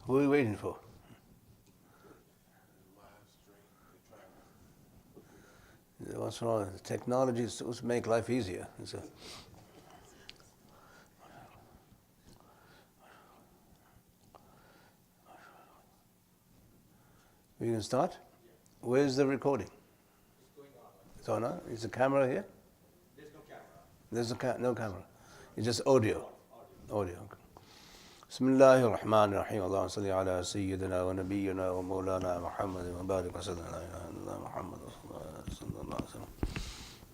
Who are you waiting for? What's wrong? Technology is supposed to make life easier. We can start? Where's the recording? It's on, huh? Is the camera here? There's no camera. It's just audio. Audio. بسم الله الرحمن الرحيم اللهم صل على سيدنا ونبينا ومولانا محمد وبارك وسلم على محمد صلى الله عليه وسلم.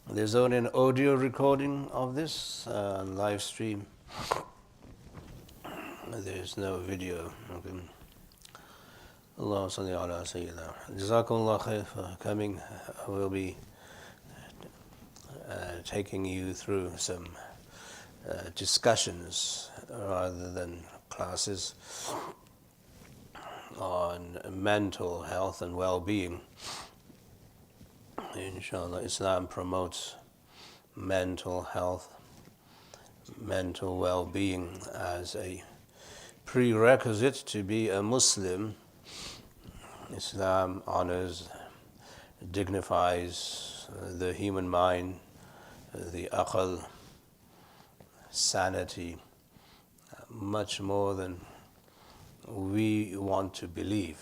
There's only an audio recording of this live stream. There's no video. Okay. اللهم صل على سيدنا. جزاكم الله خير for coming. I will be taking you through some discussions rather than classes on mental health and well-being. Inshallah, Islam promotes mental health, mental well-being as a prerequisite to be a Muslim. Islam honors, dignifies the human mind, the aql, sanity, much more than we want to believe.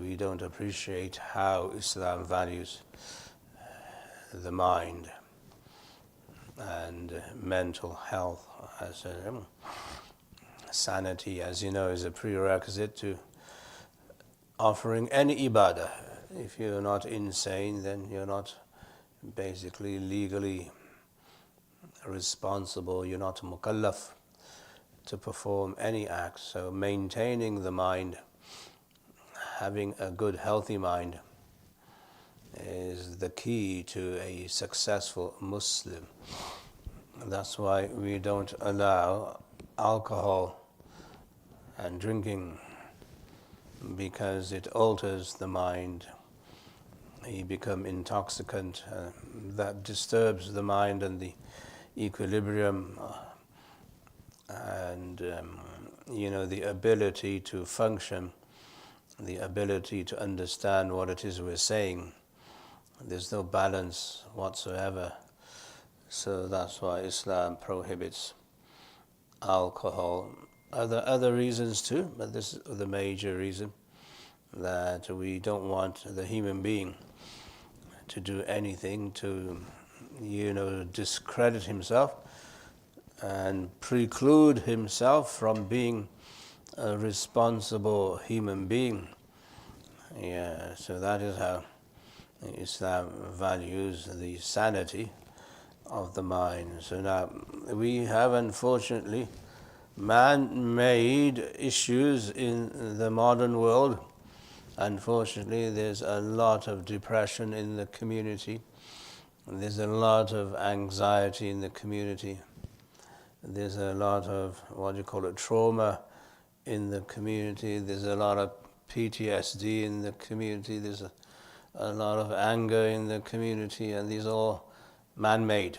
We don't appreciate how Islam values the mind and mental health. As sanity, as you know, is a prerequisite to offering any ibadah. If you're not insane, then you're not basically legally responsible, you're not mukallaf to perform any act. So maintaining the mind, having a good healthy mind, is the key to a successful Muslim. That's why we don't allow alcohol and drinking, because it alters the mind. You become intoxicant, that disturbs the mind and the equilibrium and the ability to function, the ability to understand what it is we're saying. There's no balance whatsoever. So that's why Islam prohibits alcohol. Other reasons too, but this is the major reason, that we don't want the human being to do anything to discredit himself and preclude himself from being a responsible human being. So that is how Islam values the sanity of the mind. So now we have, unfortunately, man-made issues in the modern world. Unfortunately, there's a lot of depression in the community. There's a lot of anxiety in the community. There's a lot of, trauma in the community. There's a lot of PTSD in the community. There's a lot of anger in the community, and these are all man-made.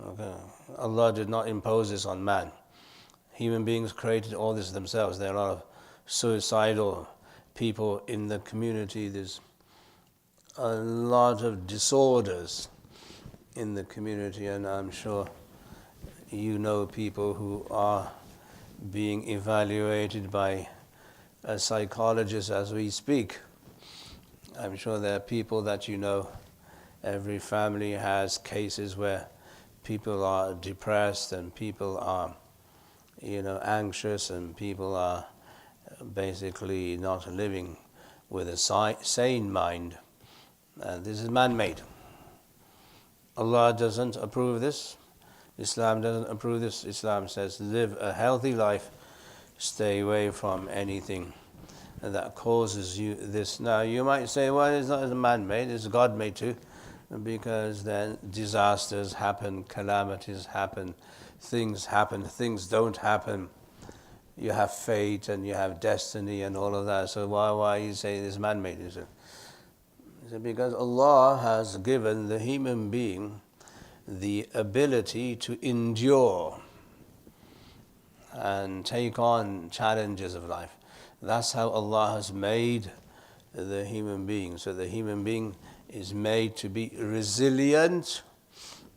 Okay. Allah did not impose this on man. Human beings created all this themselves. There are a lot of suicidal people in the community. There's a lot of disorders in the community, and I'm sure you know people who are being evaluated by a psychologist as we speak. I'm sure there are people that you know. Every family has cases where people are depressed and people are anxious, and people are basically not living with a sane mind. And this is man-made. Allah doesn't approve of this. Islam doesn't approve this. Islam says live a healthy life, stay away from anything that causes you this. Now you might say, well, it's not man-made, it's God-made too, because then disasters happen, calamities happen, things don't happen. You have fate and you have destiny and all of that. So why you say this man-made? Is it because Allah has given the human being the ability to endure. and take on challenges of life. That's how Allah has made the human being. So the human being is made to be resilient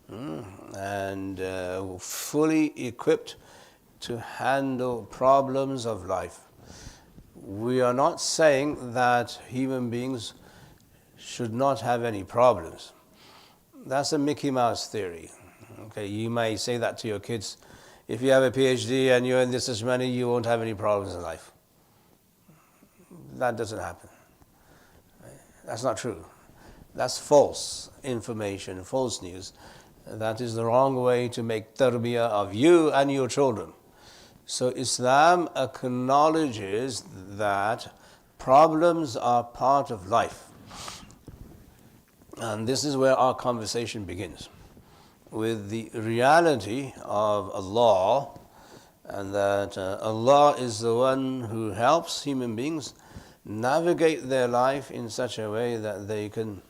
and fully equipped to handle problems of life. We are not saying that human beings should not have any problems. That's a Mickey Mouse theory. Okay, you may say that to your kids. If you have a PhD and you earn this much money, you won't have any problems in life. That doesn't happen. That's not true. That's false information, false news. That is the wrong way to make tarbiyah of you and your children. So Islam acknowledges that problems are part of life. And this is where our conversation begins, with the reality of Allah, and that Allah is the one who helps human beings navigate their life in such a way that they can,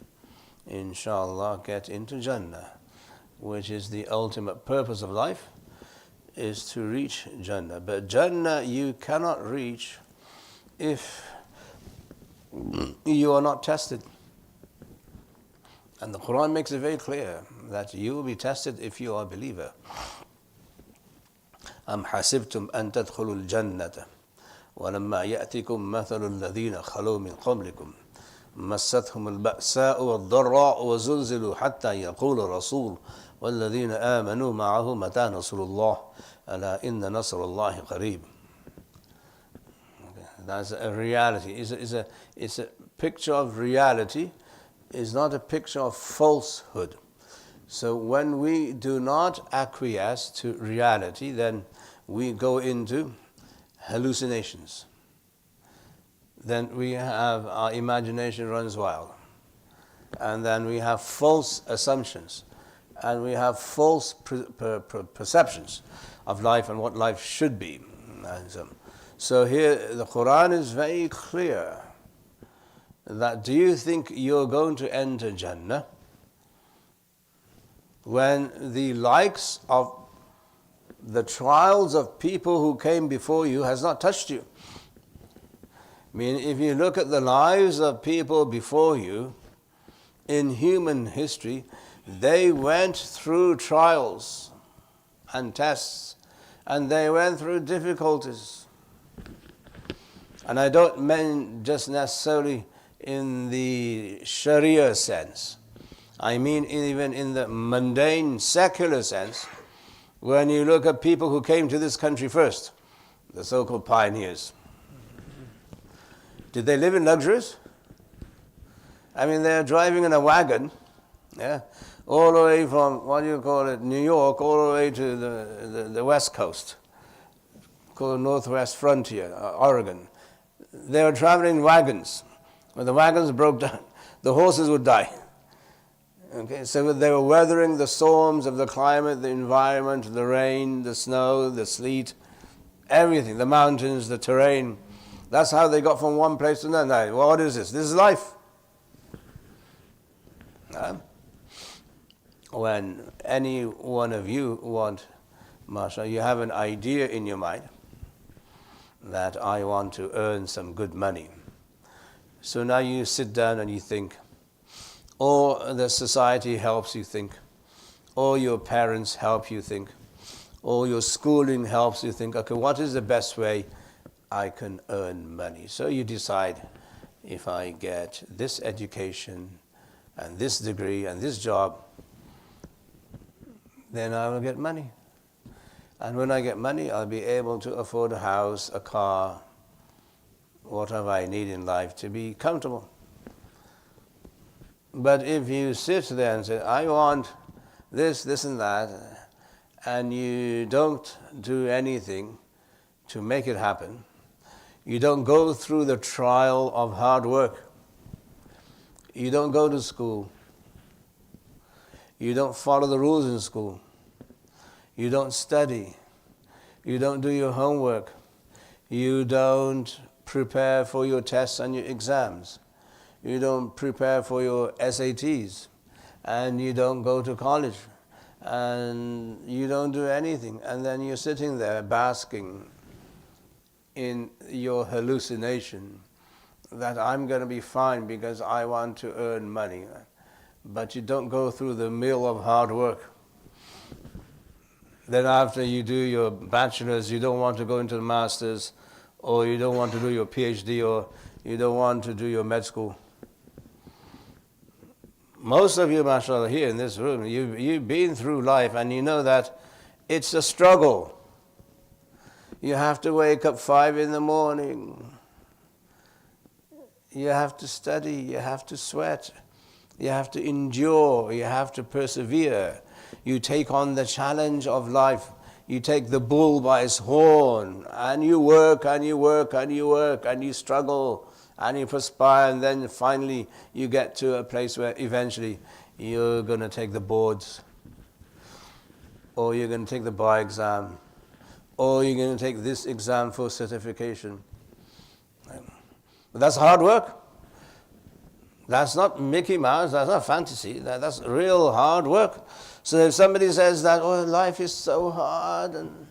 inshallah, get into Jannah, which is the ultimate purpose of life, is to reach Jannah. But Jannah you cannot reach if you are not tested. And the Quran makes it very clear that you will be tested if you are a believer. أَمْ حَسِبْتُمْ أَن تَدْخُلُوا الْجَنَّةَ وَلَمَّا يَأْتِكُمْ مَثَلُ الَّذِينَ خَلَوْا مِنْ قَبْلِكُمْ مَسَّتْهُمُ الْبَأْسَاءُ وَالضَّرَّاءُ وَزُلْزِلُوا حَتَّى يَقُولَ الرَّسُولُ وَالَّذِينَ آمَنُوا مَعَهُ مَتَى نَصْرُ اللَّهِ أَلَا إِنَّ نَصْرَ اللَّهِ قَرِيبٌ. That's a reality. It's a picture of reality. It's not a picture of falsehood. So when we do not acquiesce to reality, then we go into hallucinations. Then we have, our imagination runs wild. And then we have false assumptions. And we have false perceptions of life and what life should be. And so here the Quran is very clear that do you think you're going to enter Jannah when the likes of the trials of people who came before you has not touched you? I mean, if you look at the lives of people before you in human history, they went through trials and tests, and they went through difficulties. And I don't mean just necessarily in the Sharia sense. I mean even in the mundane, secular sense. When you look at people who came to this country first, the so-called pioneers, did they live in luxuries? I mean, they're driving in a wagon, all the way from, New York, all the way to the west coast, called the Northwest Frontier, Oregon. They were traveling in wagons. When the wagons broke down, the horses would die. Okay, so they were weathering the storms of the climate, the environment, the rain, the snow, the sleet, everything, the mountains, the terrain. That's how they got from one place to another. What is this? This is life. When any one of you want, mashallah, you have an idea in your mind that I want to earn some good money. So now you sit down and you think, or the society helps you think, or your parents help you think, or your schooling helps you think, okay, what is the best way I can earn money? So you decide, if I get this education and this degree and this job, then I will get money. And when I get money, I'll be able to afford a house, a car, whatever I need in life to be comfortable. But if you sit there and say, I want this, this and that, and you don't do anything to make it happen, you don't go through the trial of hard work, you don't go to school, you don't follow the rules in school, you don't study, you don't do your homework, you don't prepare for your tests and your exams, you don't prepare for your SATs, and you don't go to college, and you don't do anything, and then you're sitting there basking in your hallucination that I'm going to be fine because I want to earn money. But you don't go through the mill of hard work. Then after you do your bachelor's, you don't want to go into the master's, or you don't want to do your PhD, or you don't want to do your med school. Most of you, mashallah, here in this room, you've been through life and you know that it's a struggle. You have to wake up 5 in the morning. You have to study, you have to sweat, you have to endure, you have to persevere. You take on the challenge of life. You take the bull by its horn, and you work and you work and you work and you struggle and you perspire, and then finally you get to a place where eventually you're going to take the boards, or you're going to take the bar exam, or you're going to take this exam for certification. But that's hard work. That's not Mickey Mouse, that's not fantasy, that's real hard work. So if somebody says that, oh, life is so hard, and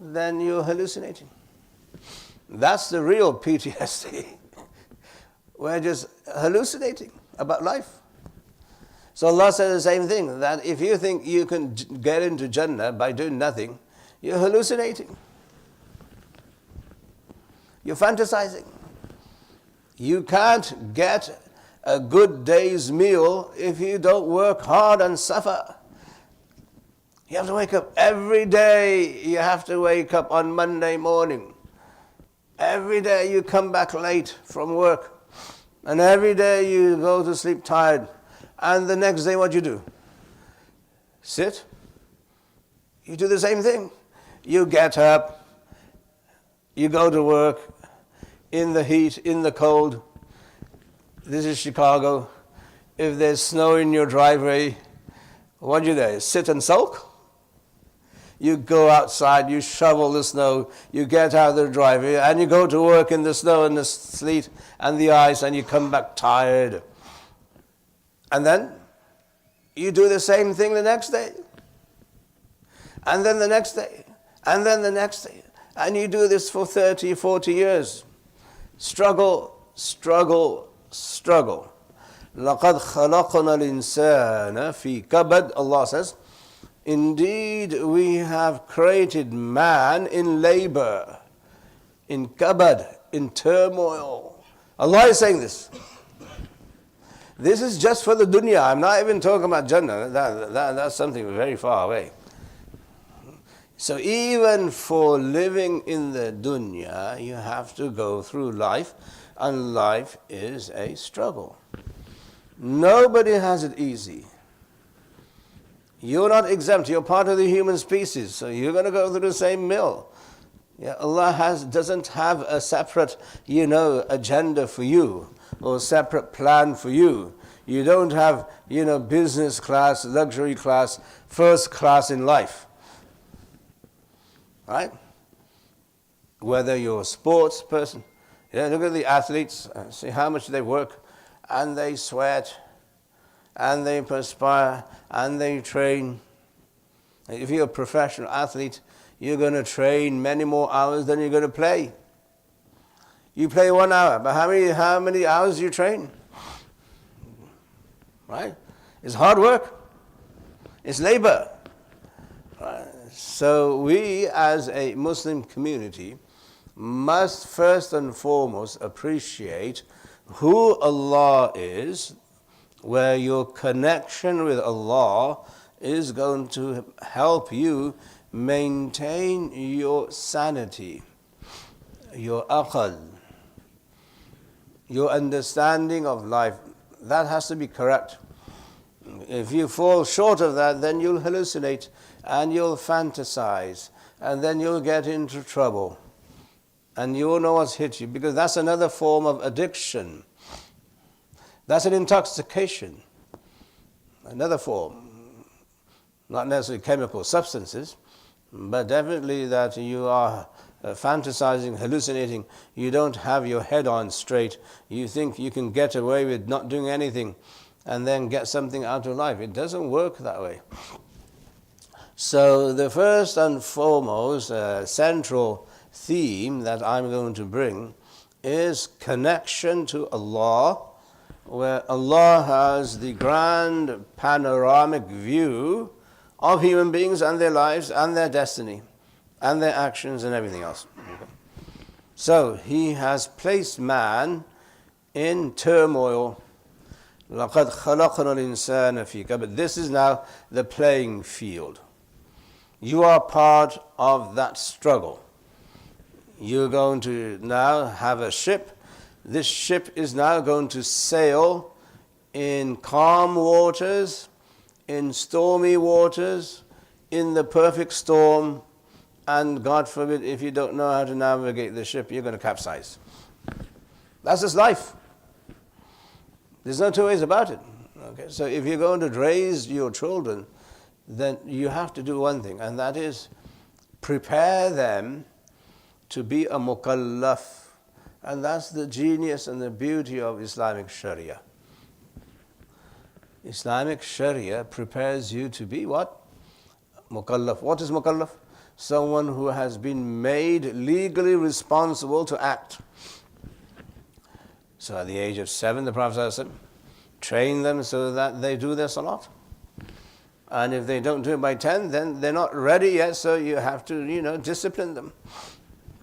then you're hallucinating. That's the real PTSD. We're just hallucinating about life. So Allah says the same thing, that if you think you can get into Jannah by doing nothing, you're hallucinating. You're fantasizing. You can't get a good day's meal if you don't work hard and suffer. You have to wake up every day. You have to wake up on Monday morning. Every day you come back late from work. And every day you go to sleep tired. And the next day what you do? Sit. You do the same thing. You get up. You go to work in the heat, in the cold. This is Chicago. If there's snow in your driveway, what do you do? Sit and sulk? You go outside, you shovel the snow, you get out of the driveway, and you go to work in the snow and the sleet and the ice, and you come back tired. And then you do the same thing the next day. And then the next day. And then the next day. And you do this for 30, 40 years. Struggle, struggle, struggle. لَقَدْ خَلَقْنَا الْإِنسَانَ فِي كَبَدٍ. Allah says, indeed we have created man in labor, in kabad, in turmoil. Allah is saying this. This is just for the dunya. I'm not even talking about Jannah. That's something very far away. So even for living in the dunya, you have to go through life, and life is a struggle. Nobody has it easy. You're not exempt. You're part of the human species, so you're going to go through the same mill. Yeah, Allah doesn't have a separate, agenda for you, or separate plan for you. You don't have, business class, luxury class, first class in life. Right? Whether you're a sports person, look at the athletes, see how much they work, and they sweat, and they perspire, and they train. If you're a professional athlete, you're going to train many more hours than you're going to play. You play 1 hour, but how many hours you train? Right? It's hard work. It's labor. Right? So we as a Muslim community must first and foremost appreciate who Allah is, where your connection with Allah is going to help you maintain your sanity, your aql, your understanding of life. That has to be correct. If you fall short of that, then you'll hallucinate and you'll fantasize, and then you'll get into trouble. And you won't know what's hit you, because that's another form of addiction. That's an intoxication. Another form. Not necessarily chemical substances, but definitely that you are fantasizing, hallucinating. You don't have your head on straight. You think you can get away with not doing anything. and then get something out of life. It doesn't work that way. So the first and foremost central theme that I'm going to bring is connection to Allah, where Allah has the grand panoramic view of human beings and their lives and their destiny and their actions and everything else. So He has placed man in turmoil. لَقَدْ خَلَقْنَا الْإِنسَانَ فِي كَبَدٍ. This is now the playing field. You are part of that struggle. You're going to now have a ship. This ship is now going to sail in calm waters, in stormy waters, in the perfect storm, and God forbid, if you don't know how to navigate the ship, you're going to capsize. That's just life. There's no two ways about it. Okay? So if you're going to raise your children, then you have to do one thing, and that is prepare them to be a mukallaf. And that's the genius and the beauty of Islamic Sharia. Islamic Sharia prepares you to be what? Mukallaf. What is mukallaf? Someone who has been made legally responsible to act. So at the age of 7, the Prophet ﷺ trained them so that they do their salat. And if they don't do it by 10, then they're not ready yet, so you have to, discipline them.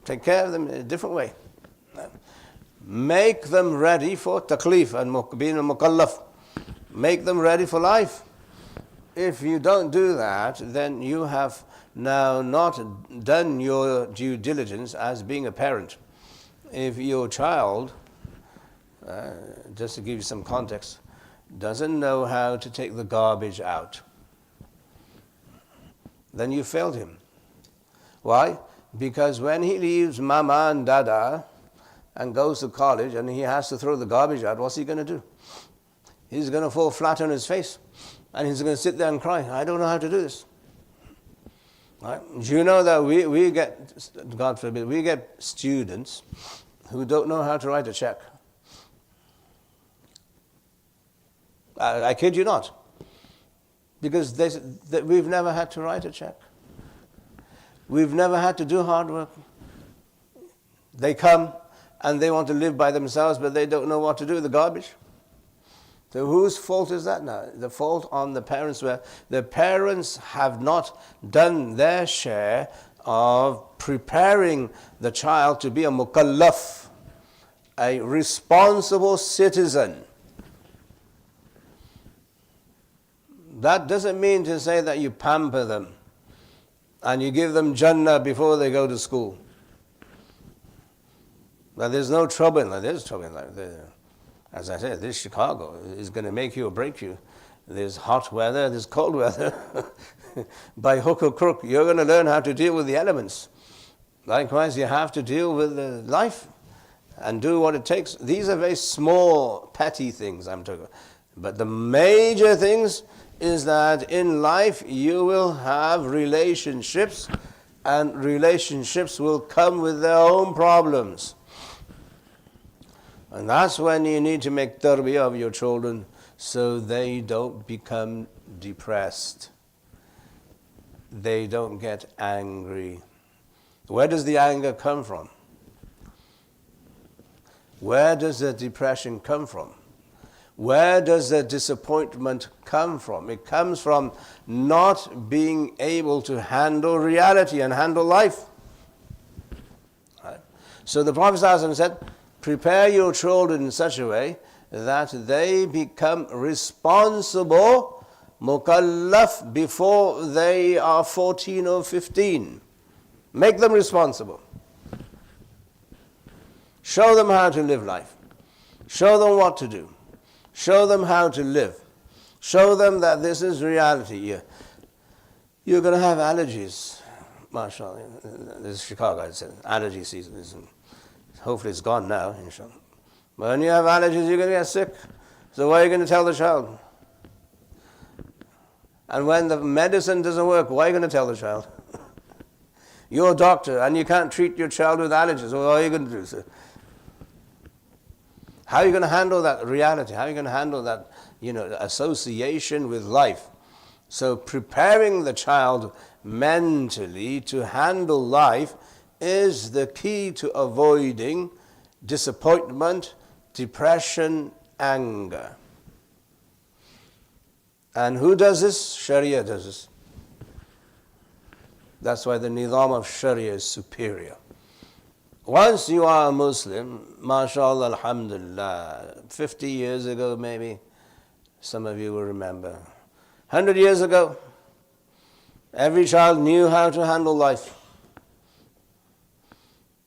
Take care of them in a different way. Make them ready for taklif and being a mukallaf. Make them ready for life. If you don't do that, then you have now not done your due diligence as being a parent. If your child, just to give you some context, doesn't know how to take the garbage out, then you failed him. Why? Because when he leaves mama and dada and goes to college and he has to throw the garbage out, what's he going to do? He's going to fall flat on his face and he's going to sit there and cry, I don't know how to do this. Right? Do you know that we get, God forbid, we get students who don't know how to write a check? I kid you not. Because we've never had to write a check. We've never had to do hard work. They come and they want to live by themselves, but they don't know what to do with the garbage. So whose fault is that now? The fault on the parents, where the parents have not done their share of preparing the child to be a mukallaf, a responsible citizen. That doesn't mean to say that you pamper them and you give them Jannah before they go to school. Now there's no trouble in life. There's trouble in life. As I said, this Chicago is going to make you or break you. There's hot weather, there's cold weather. By hook or crook, you're going to learn how to deal with the elements. Likewise, you have to deal with life and do what it takes. These are very small, petty things I'm talking about. But the major things is that in life you will have relationships, and relationships will come with their own problems. And that's when you need to make tarbiyah of your children so they don't become depressed. They don't get angry. Where does the anger come from? Where does the depression come from? Where does the disappointment come from? It comes from not being able to handle reality and handle life. Right? So the Prophet ﷺ said, prepare your children in such a way that they become responsible, mukallaf, before they are 14 or 15. Make them responsible. Show them how to live life. Show them what to do. Show them how to live. Show them that this is reality. You're going to have allergies. MashaAllah. This is Chicago, I'd say. Allergy season. Hopefully it's gone now, inshallah. But when you have allergies, you're going to get sick. So what are you going to tell the child? And when the medicine doesn't work, what are you going to tell the child? You're a doctor and you can't treat your child with allergies. So what are you going to do? So how are you going to handle that reality? How are you going to handle that association with life. So preparing the child mentally to handle life is the key to avoiding disappointment, depression, anger. And who does this? Sharia does this. That's why the nizam of Sharia is superior. Once you are a Muslim, mashallah, alhamdulillah, 50 years ago maybe, some of you will remember, 100 years ago, every child knew how to handle life.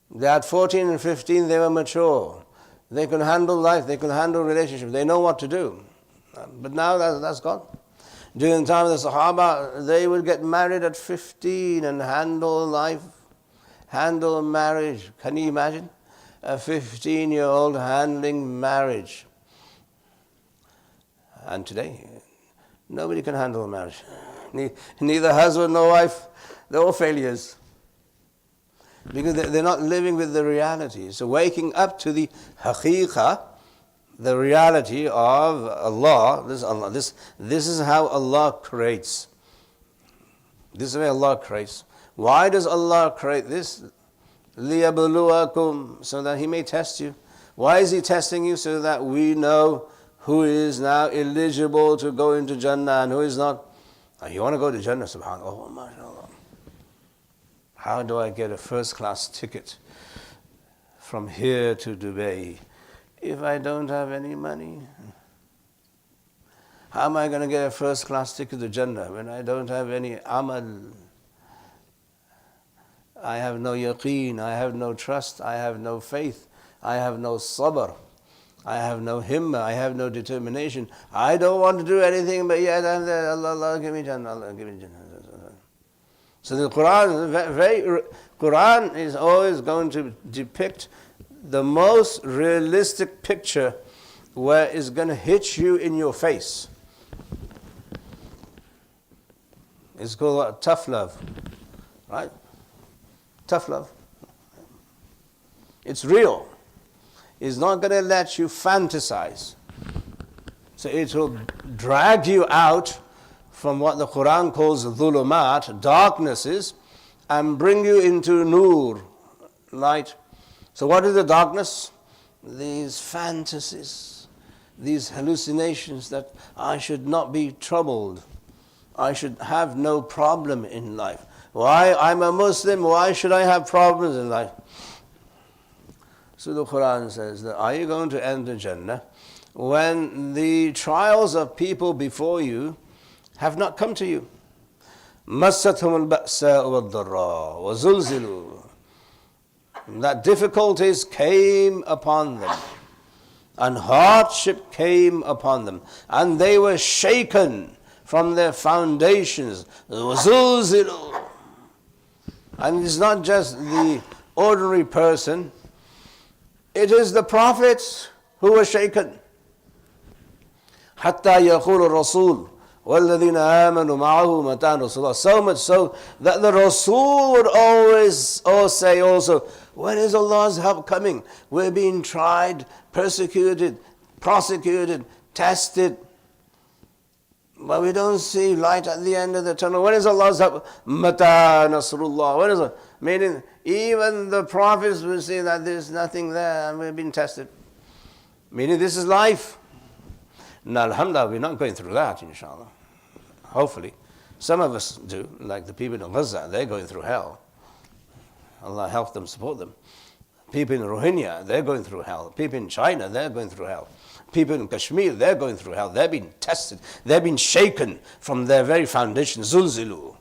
They at 14 and 15, they were mature. They could handle life, they could handle relationships, they know what to do. But now that's gone. During the time of the Sahaba, they would get married at 15 and handle life, handle marriage. Can you imagine? A 15-year-old handling marriage. And today, nobody can handle marriage. Neither husband nor wife, they're all failures. Because they're not living with the reality. So waking up to the haqiqah, the reality of Allah, this is how Allah creates. This is the way Allah creates. Why does Allah create this? لِيَبْلُوَكُمْ, so that He may test you. Why is He testing you? So that we know who is now eligible to go into Jannah and who is not. You want to go to Jannah, subhanAllah. Oh, mashallah. How do I get a first class ticket from here to Dubai if I don't have any money? How am I going to get a first class ticket to Jannah when I don't have any amal? I have no yaqeen, I have no trust, I have no faith, I have no sabr, I have no himmah, I have no determination. I don't want to do anything, but yet I'm there. Allah, give me Jannah, Allah, give me Jannah. So the Quran is always going to depict the most realistic picture where it's going to hit you in your face. It's called tough love, right? Tough love. It's real. It's not going to let you fantasize. So it will drag you out from what the Quran calls dhulumat, darknesses, and bring you into nur, light. So what is the darkness? These fantasies, these hallucinations that I should not be troubled. I should have no problem in life. Why? I'm a Muslim, why should I have problems in life? So the Quran says that, are you going to enter Jannah when the trials of people before you have not come to you? مَسَّتْهُمُ الْبَأْسَاءُ وَالضَّرَّاءُ وَزُلْزِلُوا. That difficulties came upon them, and hardship came upon them, and they were shaken from their foundations. وَزُلْزِلُوا. And it's not just the ordinary person, it is the prophets who were shaken. حَتَّى يَقُولُ الرَّسُولُ وَالَّذِينَ آمَنُوا مَعَهُ مَتَى نَصْرُ اللَّهِ. So much so that the Rasul would always say also, when is Allah's help coming? We're being tried, persecuted, prosecuted, tested, but we don't see light at the end of the tunnel. When is Allah's help? مَتَى نَصْرُ اللَّهِ. When is it? Meaning, even the prophets will say that there's nothing there and we've been tested. Meaning, this is life. Now, alhamdulillah, we're not going through that, inshallah. Hopefully. Some of us do, like the people in Gaza, they're going through hell. Allah help them, support them. People in Rohingya, they're going through hell. People in China, they're going through hell. People in Kashmir, they're going through hell. They're being tested. They're being shaken from their very foundation. Zulzilu.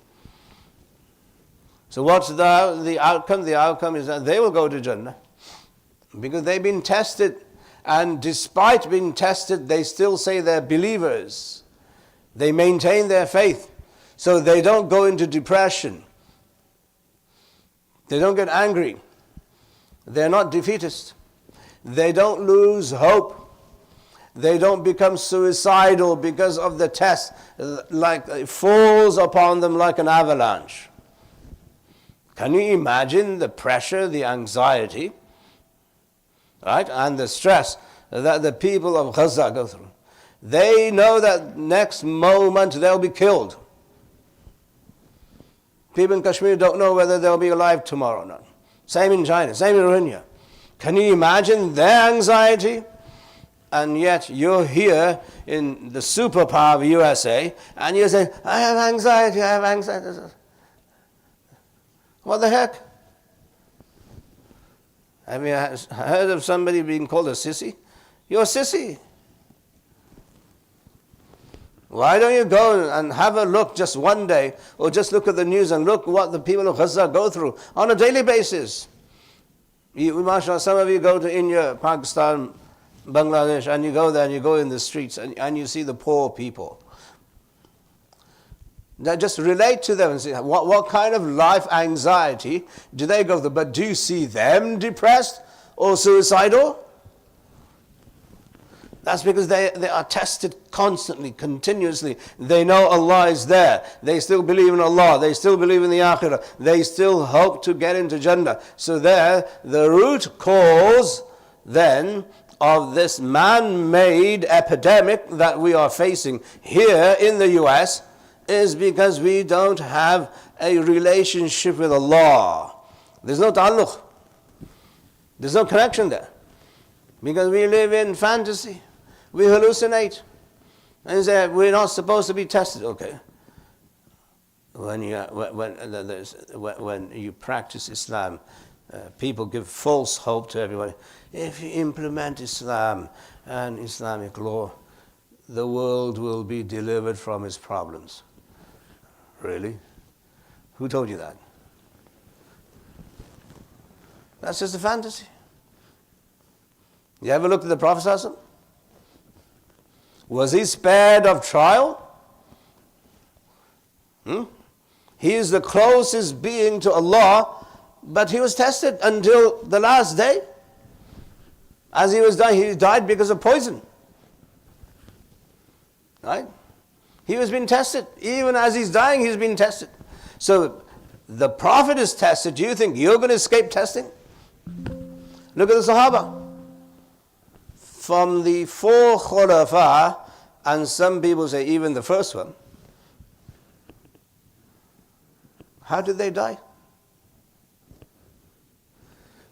So what's the outcome? The outcome is that they will go to Jannah because they've been tested. And despite being tested, they still say they're believers. They maintain their faith. So they don't go into depression. They don't get angry. They're not defeatist. They don't lose hope. They don't become suicidal because of the test. Like it falls upon them like an avalanche. Can you imagine the pressure, the anxiety, right, and the stress that the people of Gaza go through? They know that next moment they'll be killed. People in Kashmir don't know whether they'll be alive tomorrow or not. Same in China, same in Rohingya. Can you imagine their anxiety? And yet you're here in the superpower of USA and you say, I have anxiety, I have anxiety. What the heck? Have you heard of somebody being called a sissy? You're a sissy. Why don't you go and have a look just one day, or just look at the news and look what the people of Gaza go through on a daily basis? MashaAllah, some of you go to India, Pakistan, Bangladesh, and you go there and you go in the streets and you see the poor people. Now just relate to them and see what kind of life anxiety do they go through. But do you see them depressed or suicidal? That's because they are tested constantly, continuously. They know Allah is there. They still believe in Allah. They still believe in the Akhirah. They still hope to get into Jannah. So there, the root cause then of this man-made epidemic that we are facing here in the US is because we don't have a relationship with Allah. There's no ta'alluq. There's no connection there. Because we live in fantasy. We hallucinate. And say, we're not supposed to be tested. Okay. When you practice Islam, people give false hope to everybody. If you implement Islam and Islamic law, the world will be delivered from its problems. Really? Who told you that? That's just a fantasy. You ever looked at the Prophet ﷺ? Was he spared of trial? He is the closest being to Allah, but he was tested until the last day. As he was dying, he died because of poison. Right? He was being tested. Even as he's dying, he's being tested. So the Prophet is tested. Do you think you're going to escape testing? Look at the Sahaba. From the 4 Khulafa, and some people say even the first one, how did they die?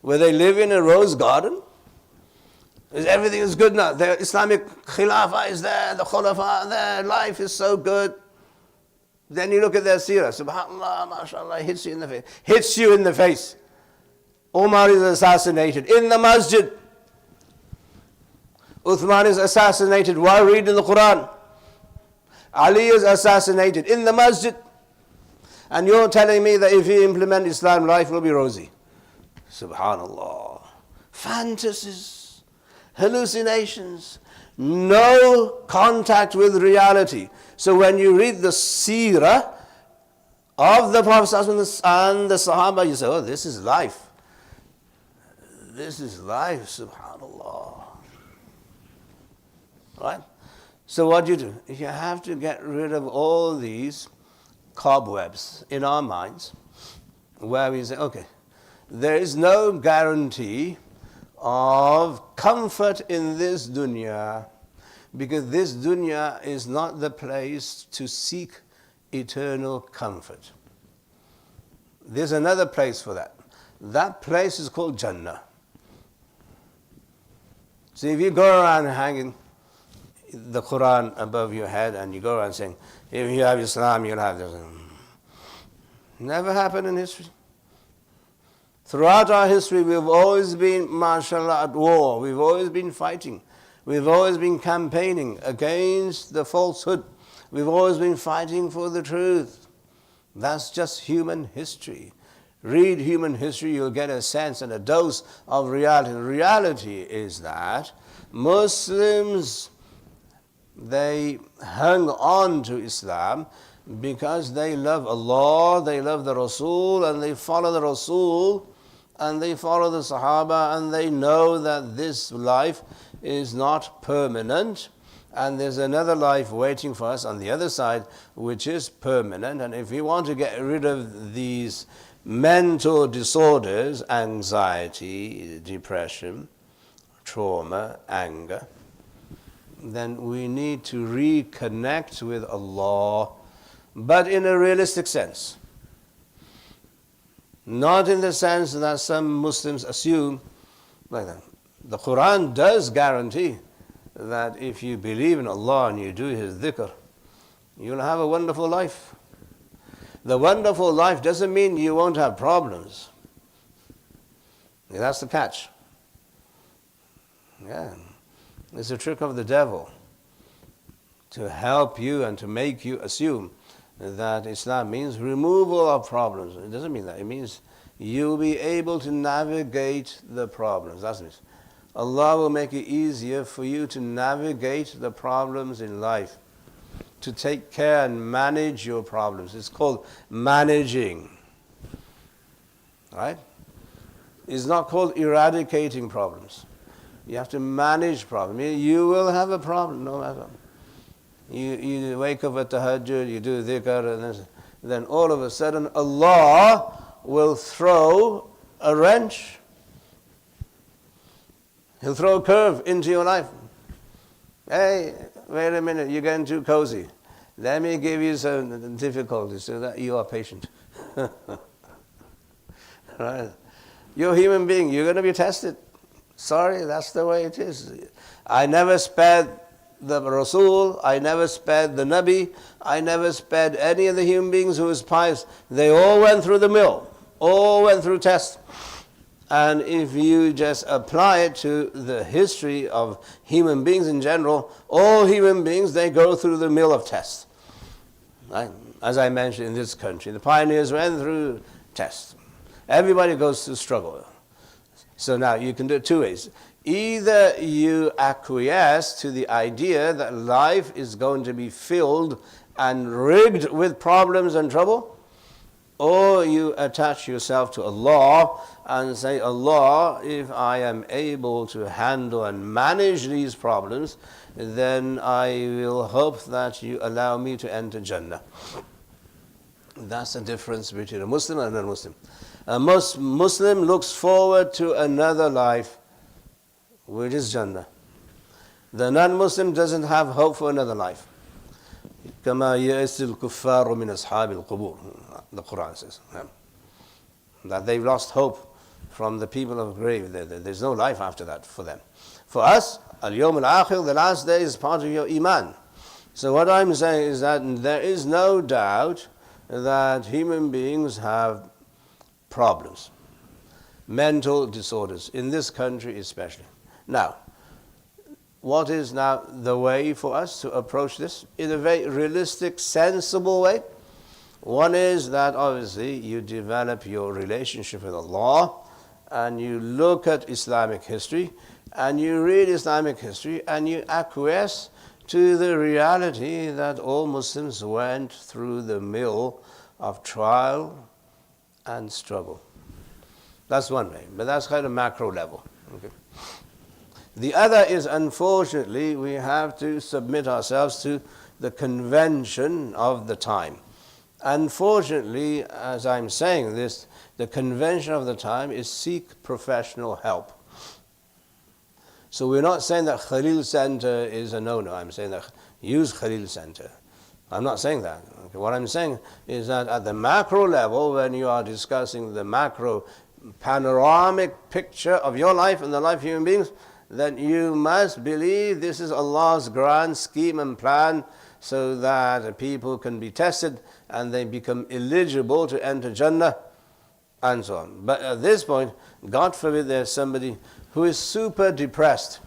Were they living in a rose garden? Everything is good now. The Islamic Khilafah is there, the Khulafa are there, life is so good. Then you look at their seerah, subhanAllah, mashallah, hits you in the face. Hits you in the face. Umar is assassinated in the masjid. Uthman is assassinated while reading the Quran. Ali is assassinated in the masjid. And you're telling me that if you implement Islam, life will be rosy. Subhanallah. Fantasies, hallucinations, no contact with reality. So when you read the seerah of the Prophet and the Sahaba, you say, oh, this is life. This is life, subhanallah. Right? So what do? You have to get rid of all these cobwebs in our minds where we say, okay, there is no guarantee of comfort in this dunya, because this dunya is not the place to seek eternal comfort. There's another place for that. That place is called Jannah. So if you go around hanging the Quran above your head and you go around saying, if you have Islam, you'll have this. Never happened in history. Throughout our history, we've always been, mashallah, at war. We've always been fighting. We've always been campaigning against the falsehood. We've always been fighting for the truth. That's just human history. Read human history, you'll get a sense and a dose of reality. The reality is that Muslims, they hung on to Islam because they love Allah, they love the Rasul, and they follow the Rasul, and they follow the Sahaba, and they know that this life is not permanent, and there's another life waiting for us on the other side, which is permanent. And if we want to get rid of these mental disorders, anxiety, depression, trauma, anger, then we need to reconnect with Allah, but in a realistic sense. Not in the sense that some Muslims assume like that. The Quran does guarantee that if you believe in Allah and you do His dhikr, you'll have a wonderful life. The wonderful life doesn't mean you won't have problems. That's the catch. Yeah. It's a trick of the devil to help you and to make you assume that Islam means removal of problems. It doesn't mean that. It means you'll be able to navigate the problems. That's it. Allah will make it easier for you to navigate the problems in life, to take care and manage your problems. It's called managing. Right? It's not called eradicating problems. You have to manage problems. You will have a problem no matter. You wake up at tahajjud, you do dhikr, and then all of a sudden Allah will throw a wrench. He'll throw a curve into your life. Hey, wait a minute, you're getting too cozy. Let me give you some difficulties so that you are patient. Right? You're a human being, you're going to be tested. Sorry, that's the way it is. I never spared the Rasul, I never spared the Nabi, I never spared any of the human beings who was pious. They all went through the mill, all went through tests. And if you just apply it to the history of human beings in general, all human beings, they go through the mill of tests. Right? As I mentioned in this country, the pioneers went through tests. Everybody goes through struggle. So now you can do it two ways. Either you acquiesce to the idea that life is going to be filled and rigged with problems and trouble, or you attach yourself to Allah and say, Allah, if I am able to handle and manage these problems, then I will hope that you allow me to enter Jannah. That's the difference between a Muslim and a non-Muslim. A Muslim looks forward to another life, which is Jannah. The non-Muslim doesn't have hope for another life. كما يئس الكفار من أصحاب القبور. The Quran says that they've lost hope from the people of the grave. There's no life after that for them. For us, al-yawm al-akhir, the last day, is part of your iman. So what I'm saying is that there is no doubt that human beings have problems, mental disorders, in this country especially. Now, what is now the way for us to approach this? In a very realistic, sensible way. One is that obviously you develop your relationship with Allah and you look at Islamic history and you read Islamic history and you acquiesce to the reality that all Muslims went through the mill of trial and struggle. That's one way, but that's kind of macro level. Okay. The other is, unfortunately, we have to submit ourselves to the convention of the time. Unfortunately, as I'm saying this, the convention of the time is seek professional help. So we're not saying that Khalil Center is a no-no. I'm saying that use Khalil Center. I'm not saying that. Okay. What I'm saying is that at the macro level, when you are discussing the macro panoramic picture of your life and the life of human beings, then you must believe this is Allah's grand scheme and plan so that people can be tested and they become eligible to enter Jannah and so on. But at this point, God forbid there's somebody who is super depressed.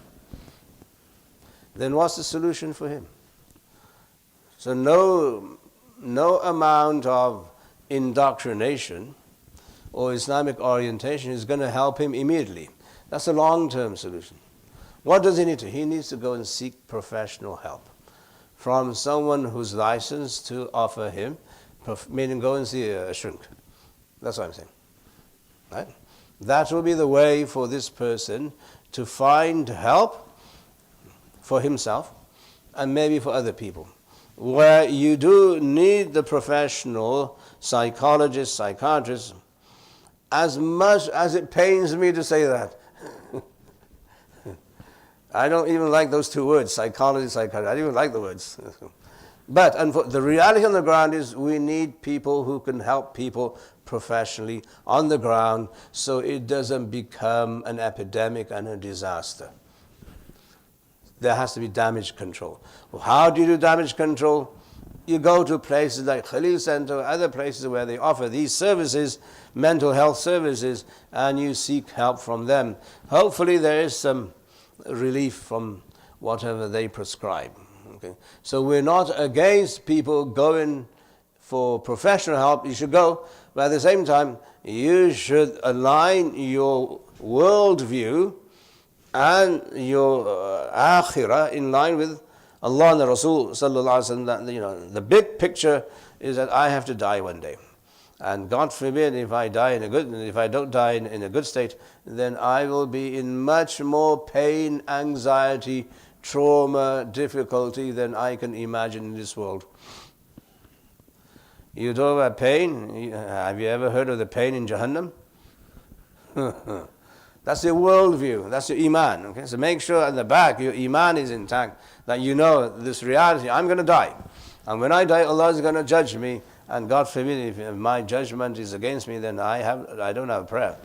Then what's the solution for him? So no amount of indoctrination or Islamic orientation is going to help him immediately. That's a long-term solution. What does he need to? He needs to go and seek professional help from someone who's licensed to offer him, meaning go and see a shrink. That's what I'm saying. Right? That will be the way for this person to find help for himself and maybe for other people. Where you do need the professional psychologist, psychiatrist, as much as it pains me to say that, I don't even like those two words, psychology, psychiatry. I don't even like the words. But the reality on the ground is we need people who can help people professionally on the ground so it doesn't become an epidemic and a disaster. There has to be damage control. Well, how do you do damage control? You go to places like Khalil Center, other places where they offer these services, mental health services, and you seek help from them. Hopefully there is some relief from whatever they prescribe. Okay? So we're not against people going for professional help. You should go, but at the same time, you should align your worldview and your akhirah in line with Allah and the Rasul sallallahu alaihi wasallam. The big picture is that I have to die one day, and God forbid if I don't die in a good state, then I will be in much more pain, anxiety, trauma, difficulty than I can imagine in this world. You talk about pain. Have you ever heard of the pain in Jahannam? That's your worldview. That's your iman. Okay? So make sure at the back your iman is intact, that you know this reality. I'm going to die. And when I die, Allah is going to judge me. And God forbid, if my judgment is against me, then I don't have prayer.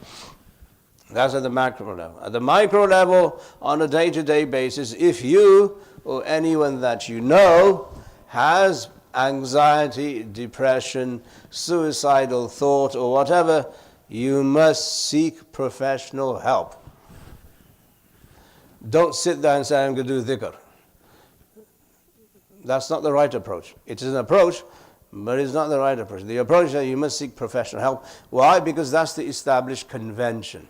That's at the macro level. At the micro level, on a day-to-day basis, if you or anyone that you know has anxiety, depression, suicidal thought, or whatever, you must seek professional help. Don't sit there and say, I'm going to do dhikr. That's not the right approach. It is an approach, but it's not the right approach. The approach is that you must seek professional help. Why? Because that's the established convention.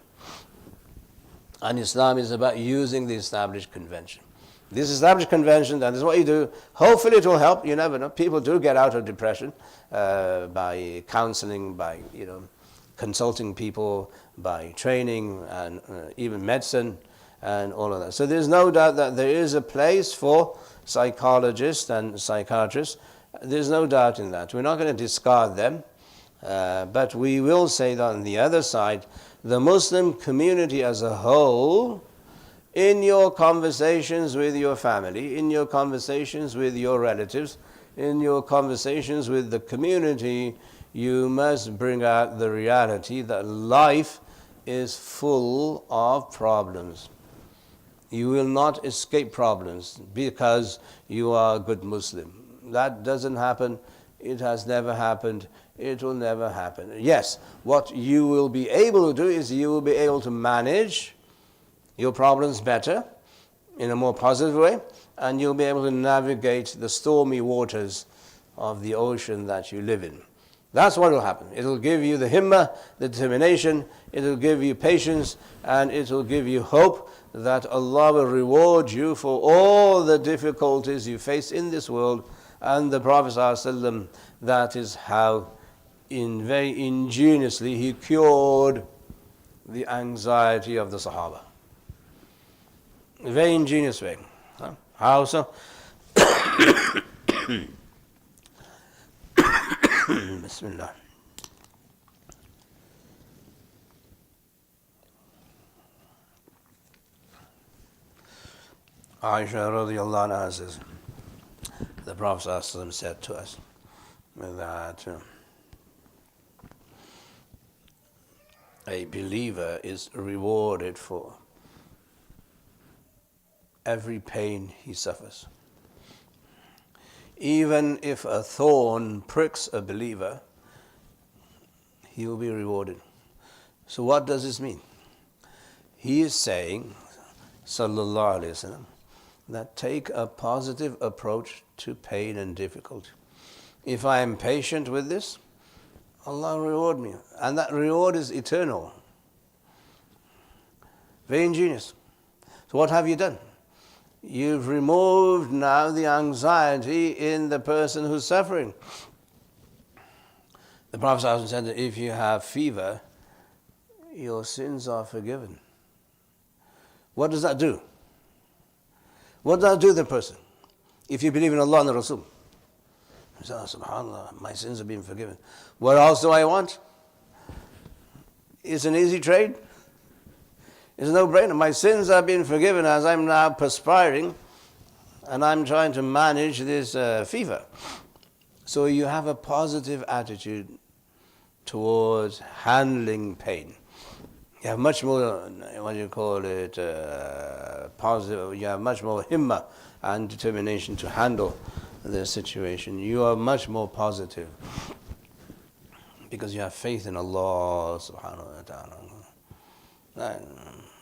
And Islam is about using the established convention. This established convention, that is what you do. Hopefully it will help. You never know. People do get out of depression by counseling, by consulting people, by training, and even medicine and all of that. So there's no doubt that there is a place for psychologists and psychiatrists. There's no doubt in that. We're not going to discard them, but we will say that on the other side, the Muslim community as a whole, in your conversations with your family, in your conversations with your relatives, in your conversations with the community, you must bring out the reality that life is full of problems. You will not escape problems because you are a good Muslim. That doesn't happen. It has never happened. It will never happen. Yes, what you will be able to do is you will be able to manage your problems better, in a more positive way, and you'll be able to navigate the stormy waters of the ocean that you live in. That's what will happen. It will give you the himmah, the determination, it will give you patience, and it will give you hope that Allah will reward you for all the difficulties you face in this world. And the Prophet ﷺ, that is how very ingeniously he cured the anxiety of the Sahaba. A very ingenious way. Huh? How so? Bismillah. Aisha radiallahu anha says, the Prophet ﷺ said to us that a believer is rewarded for every pain he suffers. Even if a thorn pricks a believer, he will be rewarded. So what does this mean? He is saying, sallallahu alaihi wasallam, that take a positive approach to pain and difficulty. If I am patient with this, Allah will reward me. And that reward is eternal. Very ingenious. So what have you done? You've removed now the anxiety in the person who's suffering. The Prophet ﷺ said that if you have fever, your sins are forgiven. What does that do? What does that do to the person? If you believe in Allah and the Rasul. You say, oh, subhanAllah, my sins have been forgiven. What else do I want? It's an easy trade. It's a no-brainer. My sins have been forgiven as I'm now perspiring and I'm trying to manage this fever. So you have a positive attitude towards handling pain. You have much more, positive, you have much more himma and determination to handle the situation. You are much more positive because you have faith in Allah subhanahu wa ta'ala.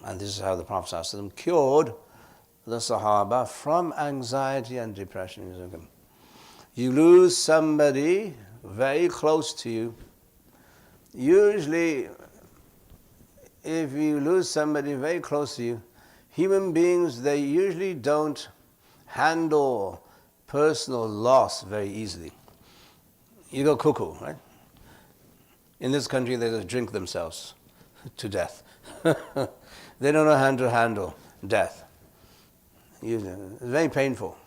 And this is how the Prophet ﷺ cured the Sahaba from anxiety and depression. You lose somebody very close to you. Usually, if you lose somebody very close to you, human beings, they usually don't handle personal loss very easily. You go cuckoo, right? In this country, they just drink themselves to death. They don't know how to handle death. It's very painful.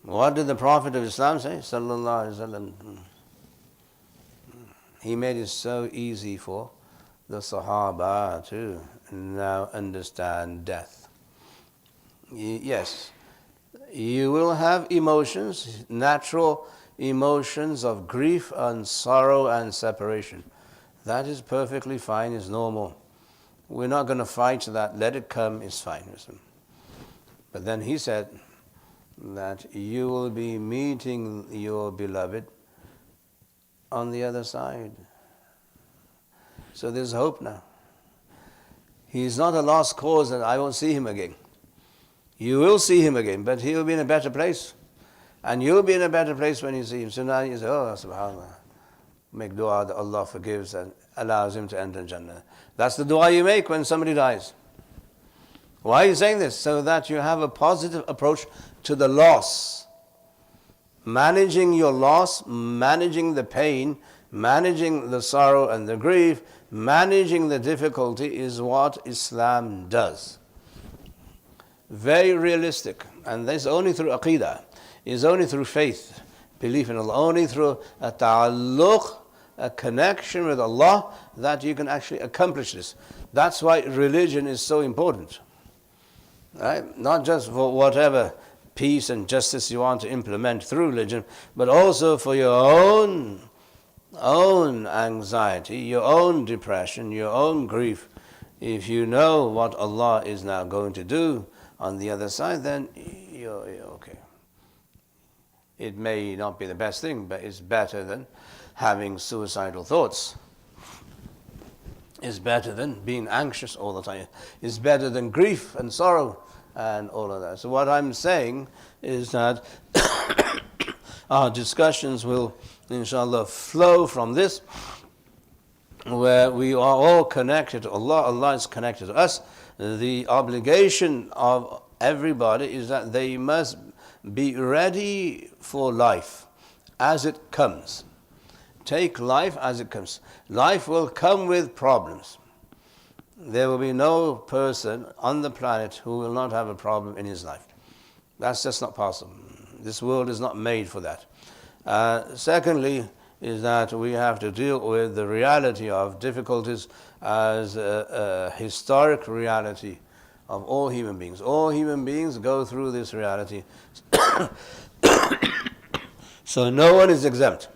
What did the Prophet of Islam say? Sallallahu Alaihi Wasallam. He made it so easy for the Sahaba to now understand death. Yes, you will have emotions, natural emotions of grief and sorrow and separation. That is perfectly fine, is normal. We're not going to fight that. Let it come, it's fine. But then he said that you will be meeting your beloved on the other side. So there's hope now. He's not a lost cause and I won't see him again. You will see him again, but he will be in a better place. And you'll be in a better place when you see him. So now you say, oh, subhanAllah. Make dua that Allah forgives and allows him to enter Jannah. That's the dua you make when somebody dies. Why are you saying this? So that you have a positive approach to the loss. Managing your loss, managing the pain, managing the sorrow and the grief, managing the difficulty is what Islam does. Very realistic. And this only through Aqidah. Is only through faith, belief in Allah, only through a ta'alluq, a connection with Allah, that you can actually accomplish this. That's why religion is so important. Right? Not just for whatever peace and justice you want to implement through religion, but also for your own anxiety, your own depression, your own grief. If you know what Allah is now going to do on the other side, then you're okay. It may not be the best thing, but it's better than having suicidal thoughts. It's better than being anxious all the time. It's better than grief and sorrow and all of that. So what I'm saying is that our discussions will, inshallah, flow from this, where we are all connected to Allah. Allah is connected to us. The obligation of everybody is that they must be ready for life as it comes. Take life as it comes. Life will come with problems. There will be no person on the planet who will not have a problem in his life. That's just not possible. This world is not made for that. Secondly, is that we have to deal with the reality of difficulties as a historic reality of all human beings. All human beings go through this reality. So no one is exempt.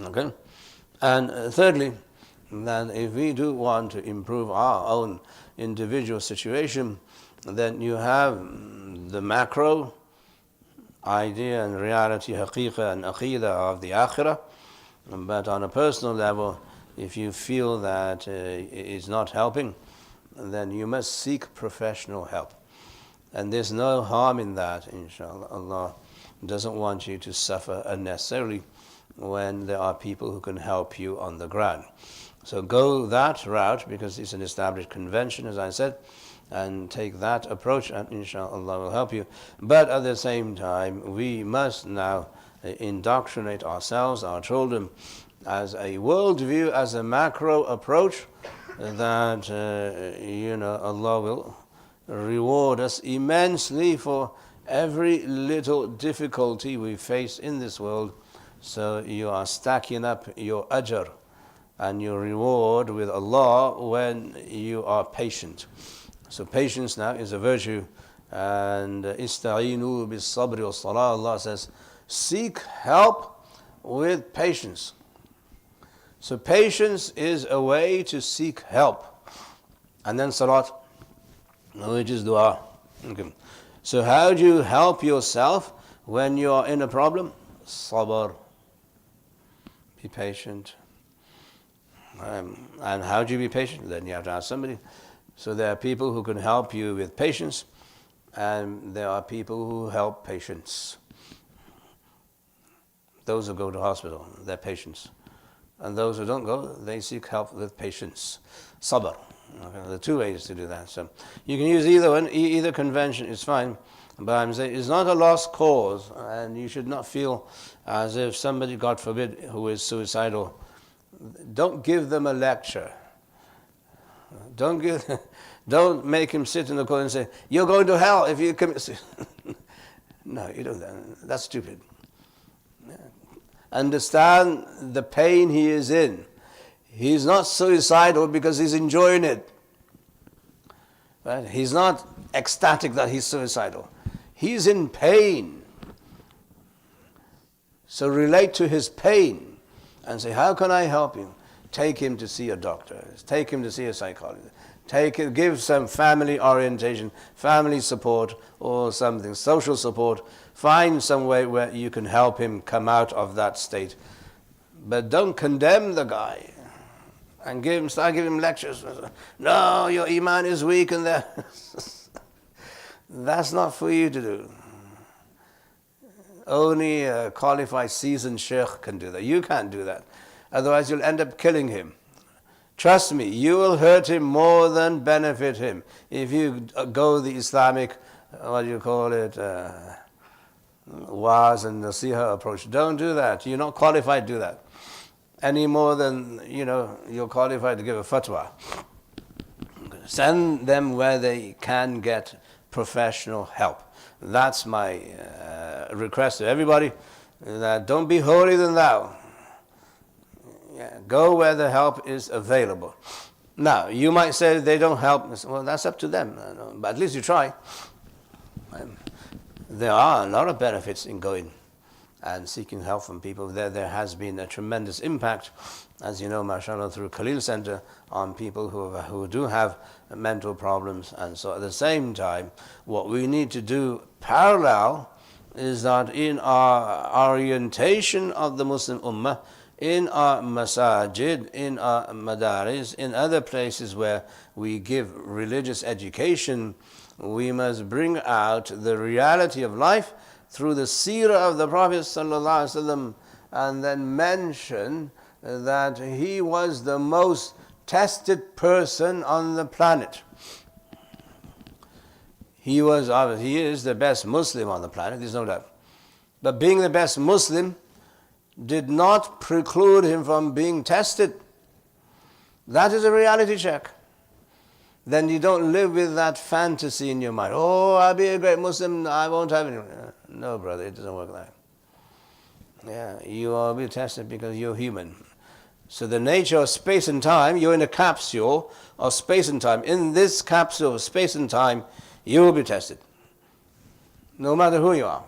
Okay? And thirdly, that if we do want to improve our own individual situation, then you have the macro idea and reality, haqiqah and aqidah of the akhirah. But on a personal level, if you feel that it is not helping, then you must seek professional help. And there's no harm in that, inshallah. Allah doesn't want you to suffer unnecessarily when there are people who can help you on the ground. So go that route, because it's an established convention, as I said, and take that approach, and inshallah Allah will help you. But at the same time, we must now indoctrinate ourselves, our children, as a worldview, as a macro approach, that Allah will reward us immensely for every little difficulty we face in this world. So you are stacking up your ajr and your reward with Allah when you are patient. So patience now is a virtue. And ista'inu bis sabri was salah. Allah says, seek help with patience. So patience is a way to seek help. And then salat, which is dua. Okay. So how do you help yourself when you are in a problem? Sabr. Be patient. And how do you be patient? Then you have to ask somebody. So there are people who can help you with patience, and there are people who help patients. Those who go to hospital, they're patients. And those who don't go, they seek help with patience. Sabr. Okay, there are two ways to do that. So you can use either one, either convention is fine. But I'm saying it's not a lost cause, and you should not feel as if somebody, God forbid, who is suicidal, don't give them a lecture. Don't make him sit in the corner and say, you're going to hell if you commit suicide. No, you don't. That's stupid. Understand the pain he is in. He's not suicidal because he's enjoying it. Right? He's not ecstatic that he's suicidal. He's in pain. So relate to his pain and say, how can I help him? Take him to see a doctor. Take him to see a psychologist. Give some family orientation, family support or something, social support. Find some way where you can help him come out of that state. But don't condemn the guy and start giving him lectures. No, your iman is weak and that. That's not for you to do. Only a qualified, seasoned sheikh can do that. You can't do that. Otherwise, you'll end up killing him. Trust me, you will hurt him more than benefit him if you go the Islamic, what do you call it, waz and nasiha approach. Don't do that. You're not qualified to do that. Any more than, you're qualified to give a fatwa. Send them where they can get professional help. That's my request to everybody. That don't be holier than thou. Go where the help is available. Now, you might say they don't help. Well, that's up to them. But at least you try. There are a lot of benefits in going and seeking help from people. There has been a tremendous impact, as you know, mashallah, through Khalil Center on people who do have mental problems. And so at the same time, what we need to do parallel is that in our orientation of the Muslim Ummah, in our masajid, in our madaris, in other places where we give religious education, we must bring out the reality of life through the seerah of the Prophet ﷺ, and then mention that he was the most tested person on the planet. He is the best Muslim on the planet, there's no doubt. But being the best Muslim did not preclude him from being tested. That is a reality check. Then you don't live with that fantasy in your mind. Oh, I'll be a great Muslim, I won't have any. No, brother, it doesn't work like that. Yeah, you will be tested because you're human. So the nature of space and time, you're in a capsule of space and time. In this capsule of space and time, you will be tested. No matter who you are.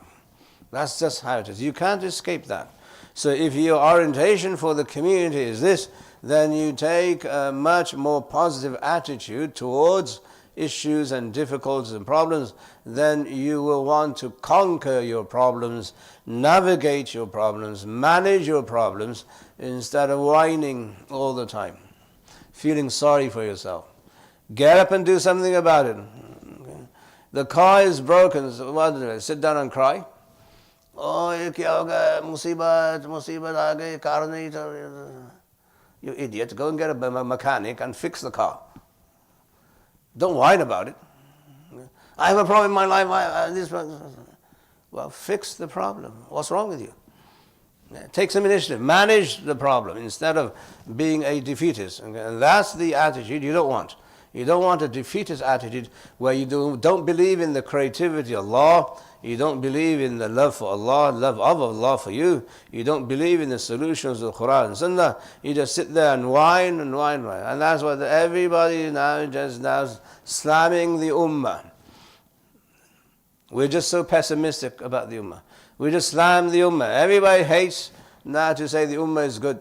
That's just how it is. You can't escape that. So if your orientation for the community is this, then you take a much more positive attitude towards issues and difficulties and problems. Then you will want to conquer your problems, navigate your problems, manage your problems, instead of whining all the time, feeling sorry for yourself. Get up and do something about it. Okay. The car is broken, so what do I sit down and cry? Oh, ye kya ho gaya? Musibat aa gayi, car nahi chal. You idiot, go and get a mechanic and fix the car. Don't whine about it. I have a problem in my life. Well, fix the problem. What's wrong with you? Take some initiative. Manage the problem instead of being a defeatist. And that's the attitude you don't want. You don't want a defeatist attitude where you don't believe in the creativity of Allah. You don't believe in the love for Allah, love of Allah for you. You don't believe in the solutions of the Quran and Sunnah. You just sit there and whine and whine and whine. And that's what everybody now just now slamming the Ummah. We're just so pessimistic about the Ummah. We just slam the Ummah. Everybody hates now to say the Ummah is good.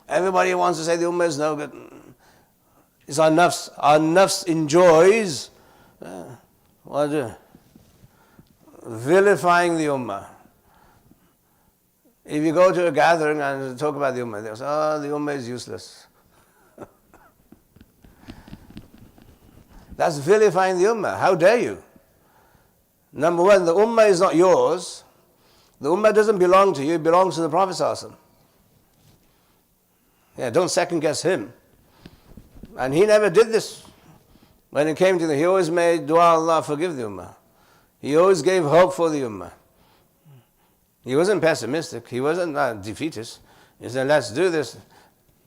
Everybody wants to say the Ummah is no good. It's our nafs. Our nafs enjoys vilifying the Ummah. If you go to a gathering and talk about the Ummah, they'll say, oh, the Ummah is useless. That's vilifying the Ummah. How dare you? Number one, the Ummah is not yours. The Ummah doesn't belong to you, it belongs to the Prophet ﷺ. Yeah, don't second guess him. And he never did this. When it came to he always made dua, Allah forgive the Ummah. He always gave hope for the Ummah. He wasn't pessimistic. He wasn't defeatist. He said, let's do this.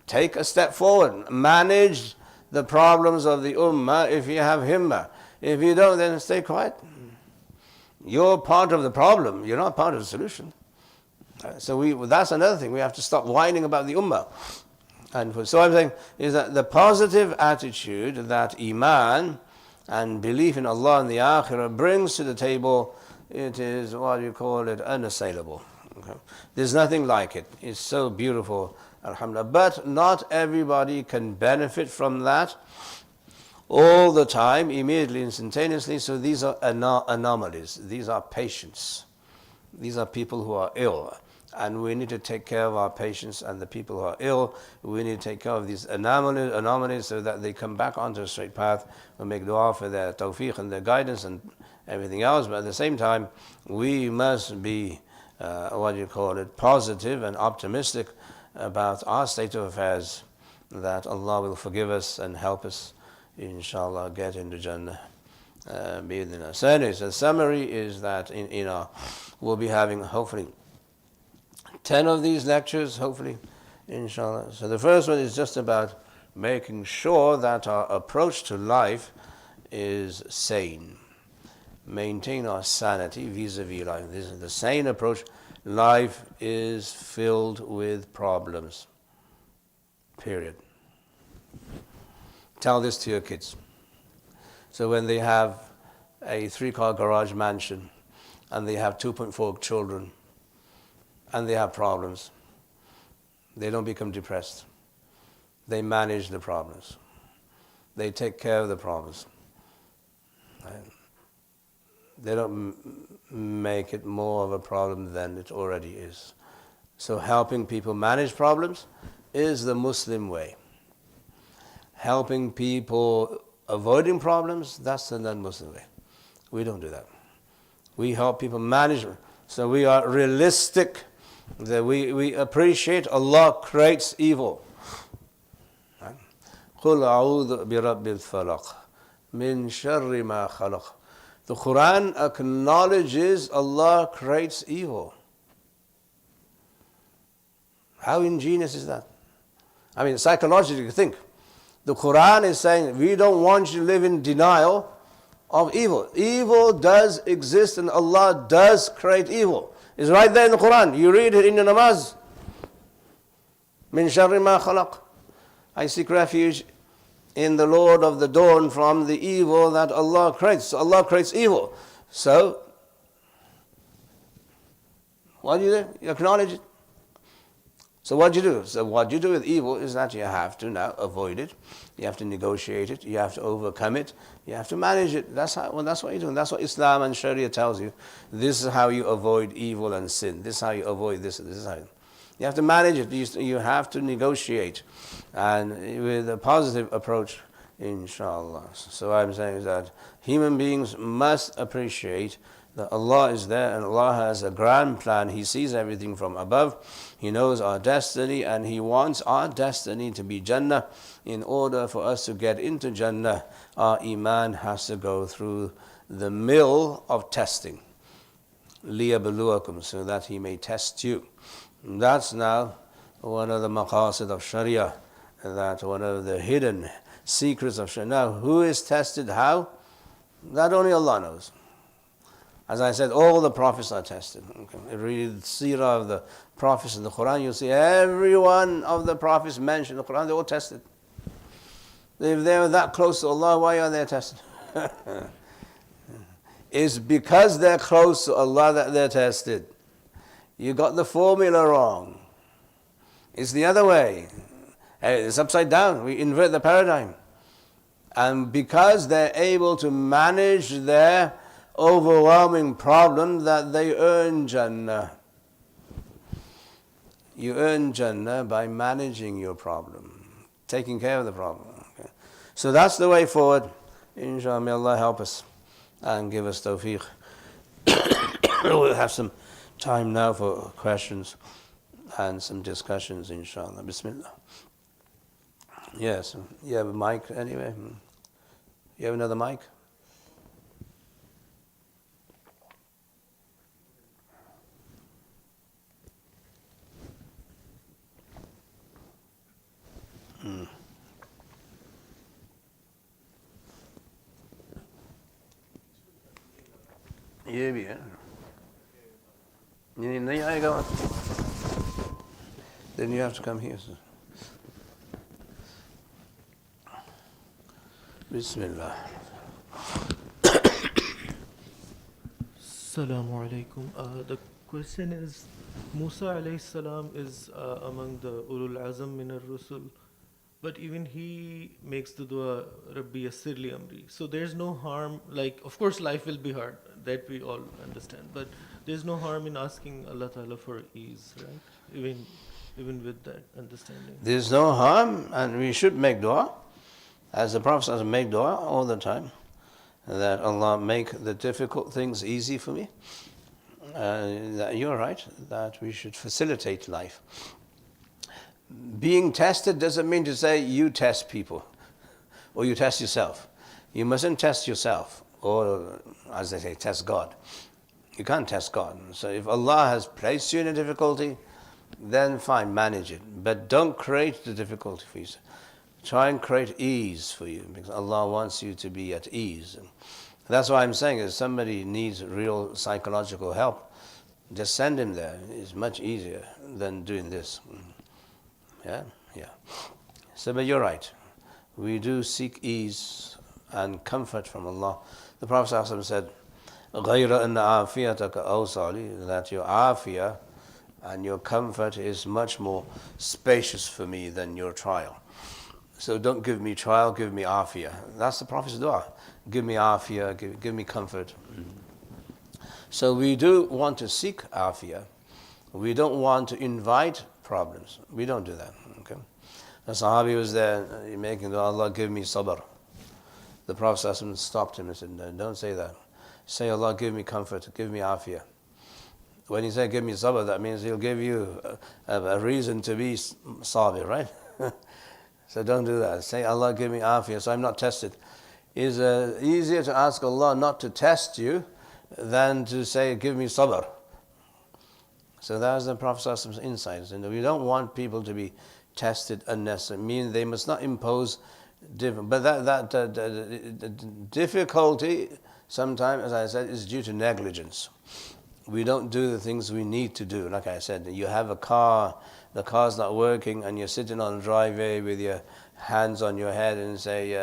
Take a step forward. Manage the problems of the Ummah if you have himmah. If you don't, then stay quiet. You're part of the problem. You're not part of the solution. So that's another thing. We have to stop whining about the Ummah. And so I'm saying is that the positive attitude that Iman and belief in Allah and the Akhirah brings to the table, it is, what do you call it, unassailable. Okay. There's nothing like it. It's so beautiful, alhamdulillah. But not everybody can benefit from that all the time, immediately, instantaneously. So these are anomalies. These are patients. These are people who are ill. And we need to take care of our patients and the people who are ill. We need to take care of these anomalies so that they come back onto a straight path. We make dua for their tawfiq and their guidance and everything else. But at the same time, we must be, positive and optimistic about our state of affairs, that Allah will forgive us and help us, inshallah, get into Jannah. So the summary is that we'll be having, hopefully, 10 of these lectures, hopefully, inshallah. So the first one is just about making sure that our approach to life is sane. Maintain our sanity vis-a-vis life. This is the sane approach. Life is filled with problems. Period. Tell this to your kids. So when they have a 3-car garage mansion and they have 2.4 children, and they have problems, they don't become depressed. They manage the problems. They take care of the problems. They don't make it more of a problem than it already is. So helping people manage problems is the Muslim way. Helping people avoiding problems, that's the non-Muslim way. We don't do that. We help people manage. So we are realistic. That we appreciate Allah creates evil. قُلْ أَعُوذُ بِرَبِّ الْفَلَقِ مِنْ شَرِّ مَا خَلَقَ. The Quran acknowledges Allah creates evil. How ingenious is that? I mean, psychologically, think. The Quran is saying, we don't want you to live in denial of evil. Evil does exist and Allah does create evil. It's right there in the Quran. You read it in your namaz. Min sharri ma khalaq. I seek refuge in the Lord of the dawn from the evil that Allah creates. So Allah creates evil. So, what do you do? You acknowledge it. So what do you do? So what you do with evil is that you have to now avoid it. You have to negotiate it. You have to overcome it. You have to manage it. That's what you're doing. That's what Islam and Sharia tells you. This is how you avoid evil and sin. This is how you avoid this. This is how you have to manage it. You have to negotiate, and with a positive approach, inshallah. So I'm saying that human beings must appreciate that Allah is there and Allah has a grand plan. He sees everything from above. He knows our destiny and He wants our destiny to be Jannah. In order for us to get into Jannah, our Iman has to go through the mill of testing. لِيَبْلُوَكُمْ, so that He may test you. And that's now one of the maqasid of Sharia, that one of the hidden secrets of Sharia. Now, who is tested how? That only Allah knows. As I said, all the prophets are tested. Okay. Read the seerah of the prophets in the Quran, you'll see every one of the prophets mentioned in the Quran, they're all tested. If they're that close to Allah, why are they tested? It's because they're close to Allah that they're tested. You got the formula wrong. It's the other way. It's upside down. We invert the paradigm. And because they're able to manage their overwhelming problem, that they earn Jannah. You earn Jannah by managing your problem, taking care of the problem. Okay. So that's the way forward. Inshallah, may Allah help us and give us tawfiq. We'll have some time now for questions and some discussions, inshallah. Bismillah. Yes, you have a mic anyway? You have another mic? ये भी है नहीं आएगा then you have to come here. Bismillah. Assalamu alaikum. The question is, Musa alayhi salam is among the Ulul Azam min ar-Rusul, but even he makes the dua, Rabbi yassir li amri. So there's no harm, like, of course life will be hard, that we all understand, but there's no harm in asking Allah Ta'ala for ease, right? Even with that understanding. There's no harm, and we should make dua, as the Prophet make dua all the time, that Allah make the difficult things easy for me. That you're right, that we should facilitate life. Being tested doesn't mean to say you test people or you test yourself. You mustn't test yourself, or as they say, test God. You can't test God. So if Allah has placed you in a difficulty, then fine, manage it. But don't create the difficulty for you. Try and create ease for you, because Allah wants you to be at ease. And that's why I'm saying, if somebody needs real psychological help, just send him there. It's much easier than doing this. Yeah. So, but you're right. We do seek ease and comfort from Allah. The Prophet ﷺ said, غَيْرَ أَنَّ عَافِيَتَكَ أَوْسَعْ that your afiyah and your comfort is much more spacious for me than your trial. So don't give me trial, give me afiyah. That's the Prophet's dua. Give me afiyah, give me comfort. So we do want to seek afiyah. We don't want to invite problems. We don't do that. Okay. The Sahabi was there making dua, Allah give me sabr. The Prophet ﷺ stopped him and said, no, don't say that. Say, Allah give me comfort, give me afiyah. When you say give me sabr, that means He'll give you a reason to be sabir, right? So don't do that. Say, Allah give me afiyah, so I'm not tested. It's easier to ask Allah not to test you than to say, give me sabr. So that's the Prophet's insights. And we don't want people to be tested unnecessarily. I mean, they must not impose but that difficulty sometimes, as I said, is due to negligence. We don't do the things we need to do. Like I said, you have a car, the car's not working, and you're sitting on the driveway with your hands on your head and say,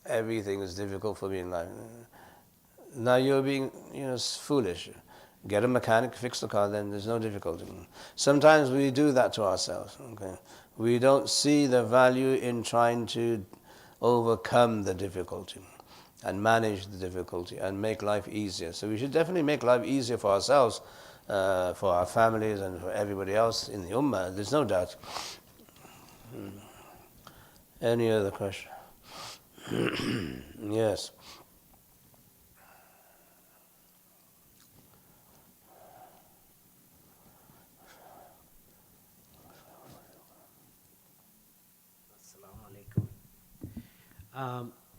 everything is difficult for me in life. Now you're being, foolish. Get a mechanic, fix the car, then there's no difficulty. Sometimes we do that to ourselves. Okay? We don't see the value in trying to overcome the difficulty and manage the difficulty and make life easier. So we should definitely make life easier for ourselves, for our families and for everybody else in the Ummah. There's no doubt. Any other question? Yes.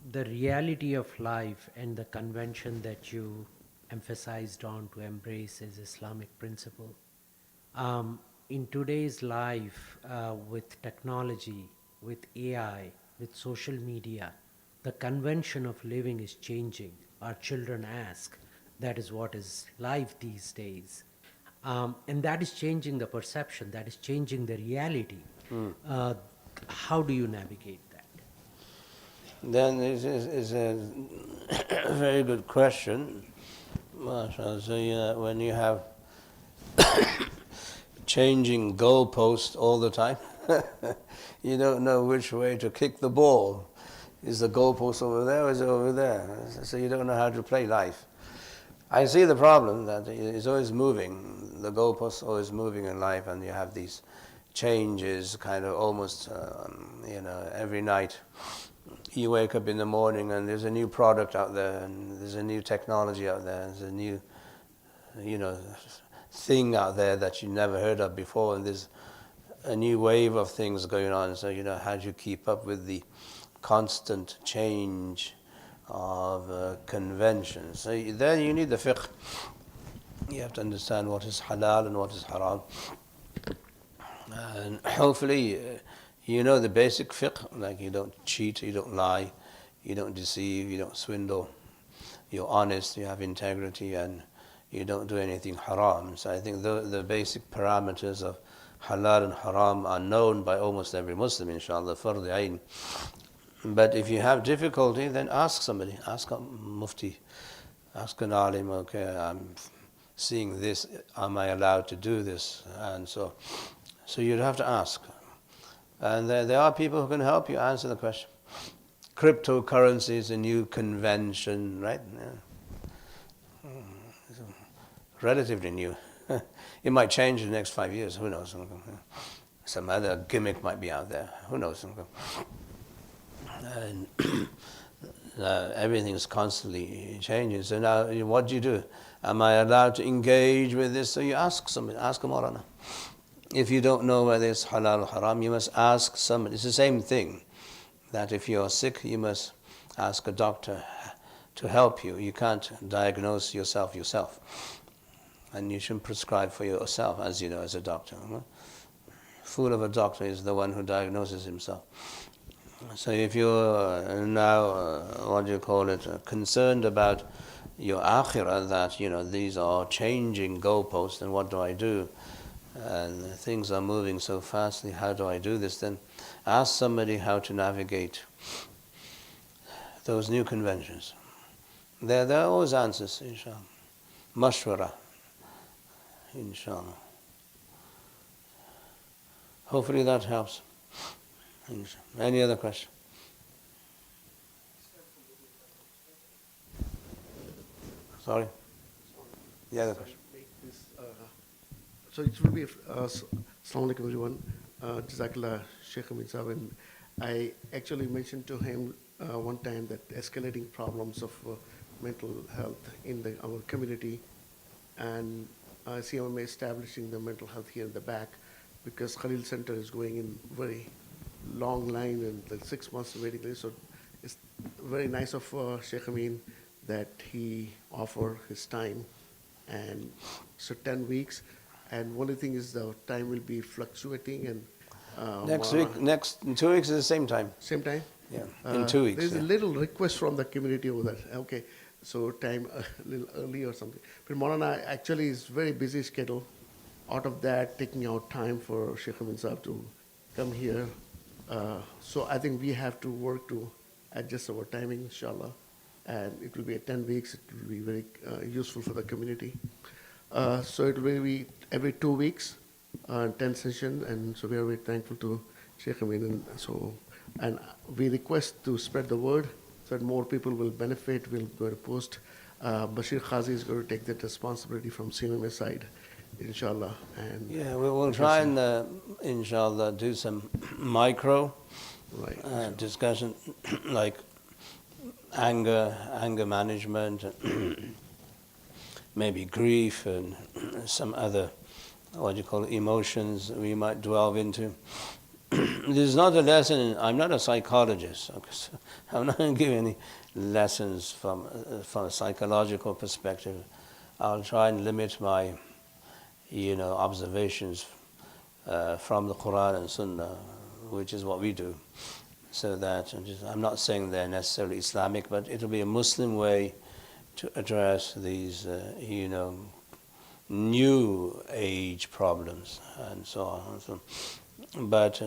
The reality of life and the convention that you emphasized on to embrace is Islamic principle. In today's life, with technology, with AI, with social media, the convention of living is changing. our children ask. That is what is life these days. And that is changing the perception, that is changing the reality. Uh, how do you navigate that? Then is a very good question. MashaAllah. So when you have changing goalposts all the time, you don't know which way to kick the ball. Is the goalpost over there or is it over there? So you don't know how to play life. I see the problem that it's always moving. The goalpost always moving in life, and you have these changes kind of almost, every night. You wake up in the morning and there's a new product out there, and there's a new technology out there, there's a new, thing out there that you never heard of before, and there's a new wave of things going on. So, how do you keep up with the constant change of conventions? So then you need the fiqh. You have to understand what is halal and what is haram. And hopefully, you know the basic fiqh, like you don't cheat, you don't lie, you don't deceive, you don't swindle, you're honest, you have integrity, and you don't do anything haram. So I think the basic parameters of halal and haram are known by almost every Muslim, inshallah, fard ayn. But if you have difficulty, then ask somebody, ask a mufti, ask an alim, okay, I'm seeing this, am I allowed to do this? And so you'd have to ask. And there are people who can help you answer the question. Cryptocurrency is a new convention, right? Yeah. Relatively new. It might change in the next 5 years, who knows? Some other gimmick might be out there, who knows? And everything is constantly changing. So now, what do you do? Am I allowed to engage with this? So you ask somebody, ask a Maulana. If you don't know whether it's halal or haram, you must ask somebody. It's the same thing, that if you're sick, you must ask a doctor to help you. You can't diagnose yourself. And you shouldn't prescribe for yourself, as you know, as a doctor. Fool of a doctor is the one who diagnoses himself. So if you're now, concerned about your akhirah, that, these are changing goalposts, and what do I do? And things are moving so fastly, how do I do this? Then ask somebody how to navigate those new conventions. There are always answers, inshallah. Mashwara, inshallah. Hopefully that helps. Any other question? Sorry? The other question. So it will be, Assalamu alaikum everyone, Jazakallah Sheikh Amin Sahib, and I actually mentioned to him one time that escalating problems of mental health in our community, and CMMA establishing the mental health here in the back, because Khalil Center is going in very long line and like 6 months waiting list. So it's very nice of Sheikh Amin that he offered his time, and so 10 weeks. And only thing is the time will be fluctuating, and in 2 weeks is the same time. Same time? Yeah, in 2 weeks. There's a little request from the community over there. Okay, so time a little early or something. But Maulana actually is very busy schedule. Out of that, taking out time for Sheikh Amin Sahib to come here. So I think we have to work to adjust our timing, inshallah. And it will be 10 weeks. It will be very useful for the community. So it will be every 2 weeks, 10 sessions, and so we are very thankful to Sheikh Amin. And we request to spread the word so that more people will benefit. We'll go to post. Bashir Khazi is going to take that responsibility from CMMA side, inshallah. And yeah, we'll try and inshallah do some micro discussion, like anger management, maybe grief, and some other emotions we might delve into. This is not a lesson. I'm not a psychologist. Okay, so I'm not going to give any lessons from a psychological perspective. I'll try and limit my observations from the Quran and Sunnah, which is what we do. So that I'm not saying they're necessarily Islamic, but it'll be a Muslim way to address these, new age problems and so on. So, but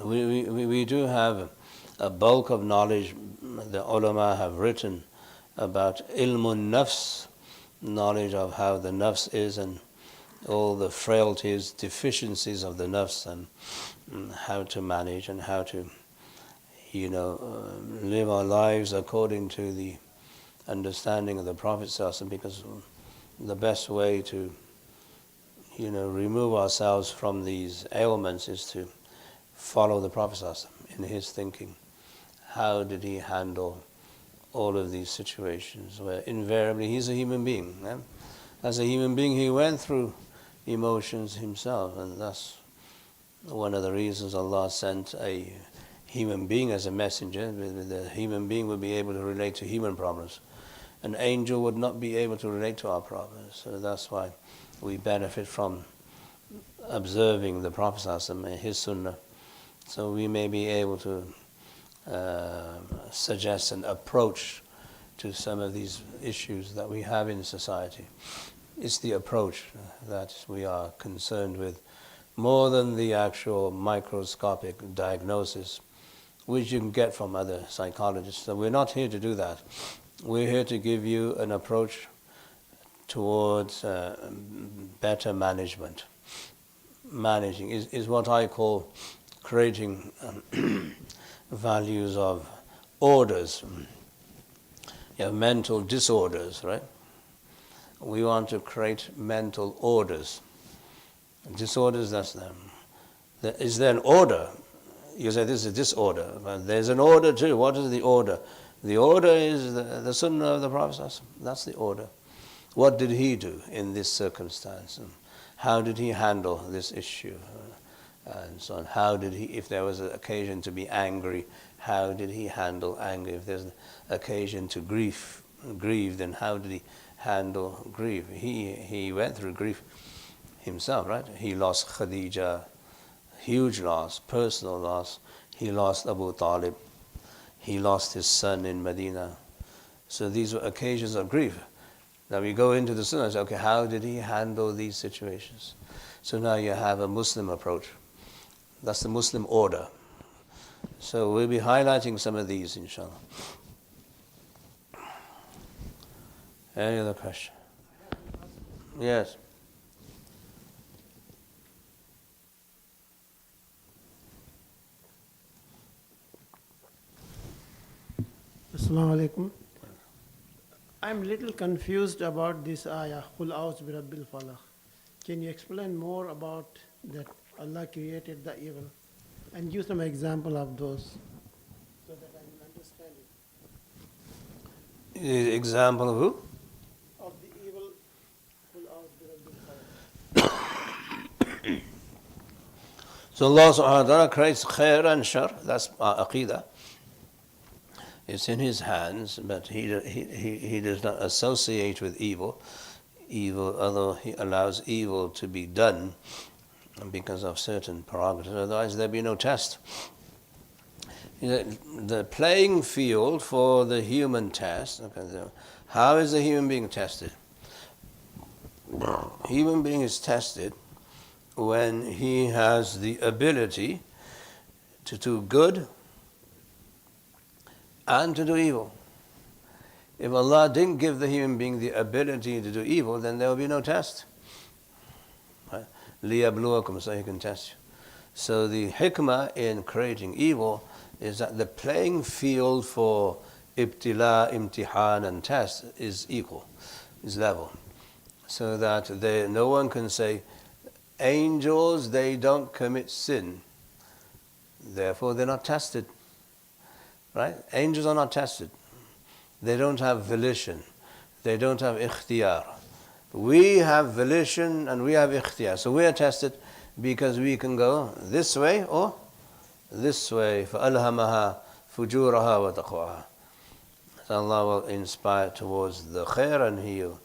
we do have a bulk of knowledge. The ulama have written about ilmun nafs, knowledge of how the nafs is and all the frailties, deficiencies of the nafs, and how to manage and how to, live our lives according to the understanding of the Prophet ﷺ, because the best way to, remove ourselves from these ailments is to follow the Prophet ﷺ in his thinking. How did he handle all of these situations where invariably he's a human being? As a human being, he went through emotions himself, and that's one of the reasons Allah sent a human being as a messenger. The human being would be able to relate to human problems. An angel would not be able to relate to our problems. So that's why we benefit from observing the Prophet ﷺ, his sunnah, so we may be able to suggest an approach to some of these issues that we have in society. It's the approach that we are concerned with more than the actual microscopic diagnosis, which you can get from other psychologists. So we're not here to do that. We're here to give you an approach towards better management. Managing is what I call creating values of orders. You have mental disorders, right? We want to create mental orders. Disorders, that's them. Is there an order? You say this is a disorder, but there's an order too. What is the order? The order is the sunnah of the Prophet. That's the order. What did he do in this circumstance? And how did he handle this issue? And so on. How did he, if there was an occasion to be angry, how did he handle anger? If there's an occasion to grieve, then how did he handle grief? He went through grief himself, right? He lost Khadija, huge loss, personal loss. He lost Abu Talib. He lost his son in Medina. So these were occasions of grief. Now we go into the Sunnah and say, okay, how did he handle these situations? So now you have a Muslim approach. That's the Muslim order. So we'll be highlighting some of these, inshallah. Any other question? Yes. Assalamu alaikum. I'm a little confused about this ayah, Qul a'udhu bi rabbil falaq. Can you explain more about that Allah created the evil and give some example of those so that I will understand it? Example of who? Of the evil, Qul a'udhu bi rabbil falaq. So Allah subhanahu wa ta'ala creates khair and shar. That's our aqidah. It's in His hands, but He does not associate with evil. Although He allows evil to be done because of certain prerogatives, otherwise there'd be no test. The playing field for the human test, how is the human being tested? Human being is tested when he has the ability to do good and to do evil. If Allah didn't give the human being the ability to do evil, then there will be no test. لِيَبْلُوَكُمْ, so He can test you. So the hikmah in creating evil is that the playing field for ibtila, imtihan and test is equal, is level. So that no one can say, angels, they don't commit sin, therefore they're not tested. Right? Angels are not tested. They don't have volition. They don't have ikhtiyar. We have volition and we have ikhtiyar. So we are tested because we can go this way or this way. فَأَلْهَمَهَا فُجُورَهَا وَتَقْوَاهَا. So Allah will inspire towards the khair and He will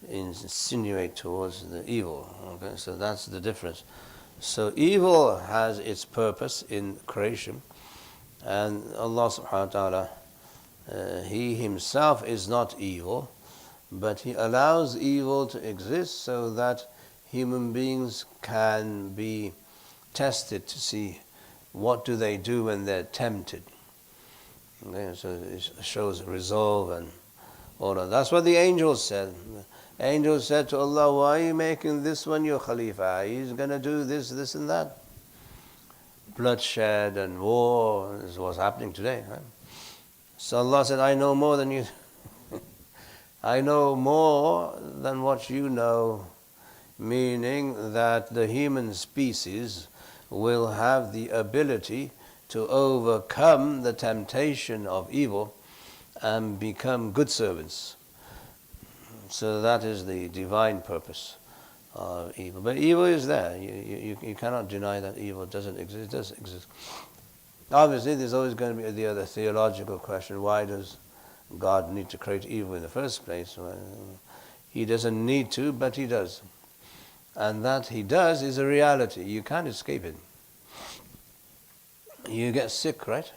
insinuate towards the evil. Okay? So that's the difference. So evil has its purpose in creation. And Allah subhanahu wa ta'ala He himself is not evil, but he allows evil to exist so that human beings can be tested to see what do they do when they're tempted. Okay, so it shows resolve and all that. That's what the angels said. The angels said to Allah, why are you making this one your Khalifa? He's going to do this, this and that. Bloodshed and war is what's happening today. Right? So Allah said, I know more than you. I know more than what you know, meaning that the human species will have the ability to overcome the temptation of evil and become good servants. So that is the divine purpose of evil. But evil is there. You cannot deny that evil doesn't exist. It does exist. Obviously, there's always going to be the other theological question, why does God need to create evil in the first place? Well, he doesn't need to, but he does. And that he does is a reality. You can't escape it. You get sick, right?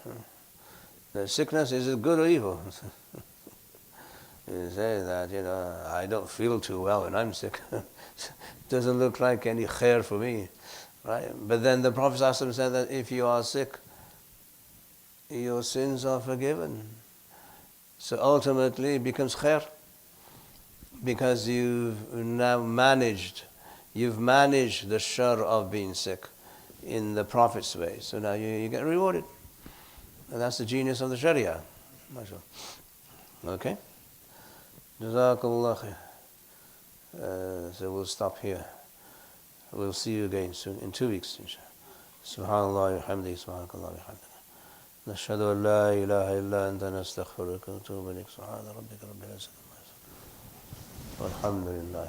The sickness, is it good or evil? You say that, I don't feel too well when I'm sick. Doesn't look like any khair for me, right? But then the Prophet ﷺ said that if you are sick, your sins are forgiven. So ultimately it becomes khair, because you've managed the shar of being sick in the Prophet's way. So now you get rewarded. And that's the genius of the Sharia. Okay? Jazakallah khair. So we'll stop here. We'll see you again soon, in 2 weeks, inshallah. Subhanallah wa hamdihi, subhanakallah wa hamdihi. نشهد أن لا إله إلا أنت نستغفرك ونتوب إليك سبحان ربك رب العزة عما يصفون والحمد لله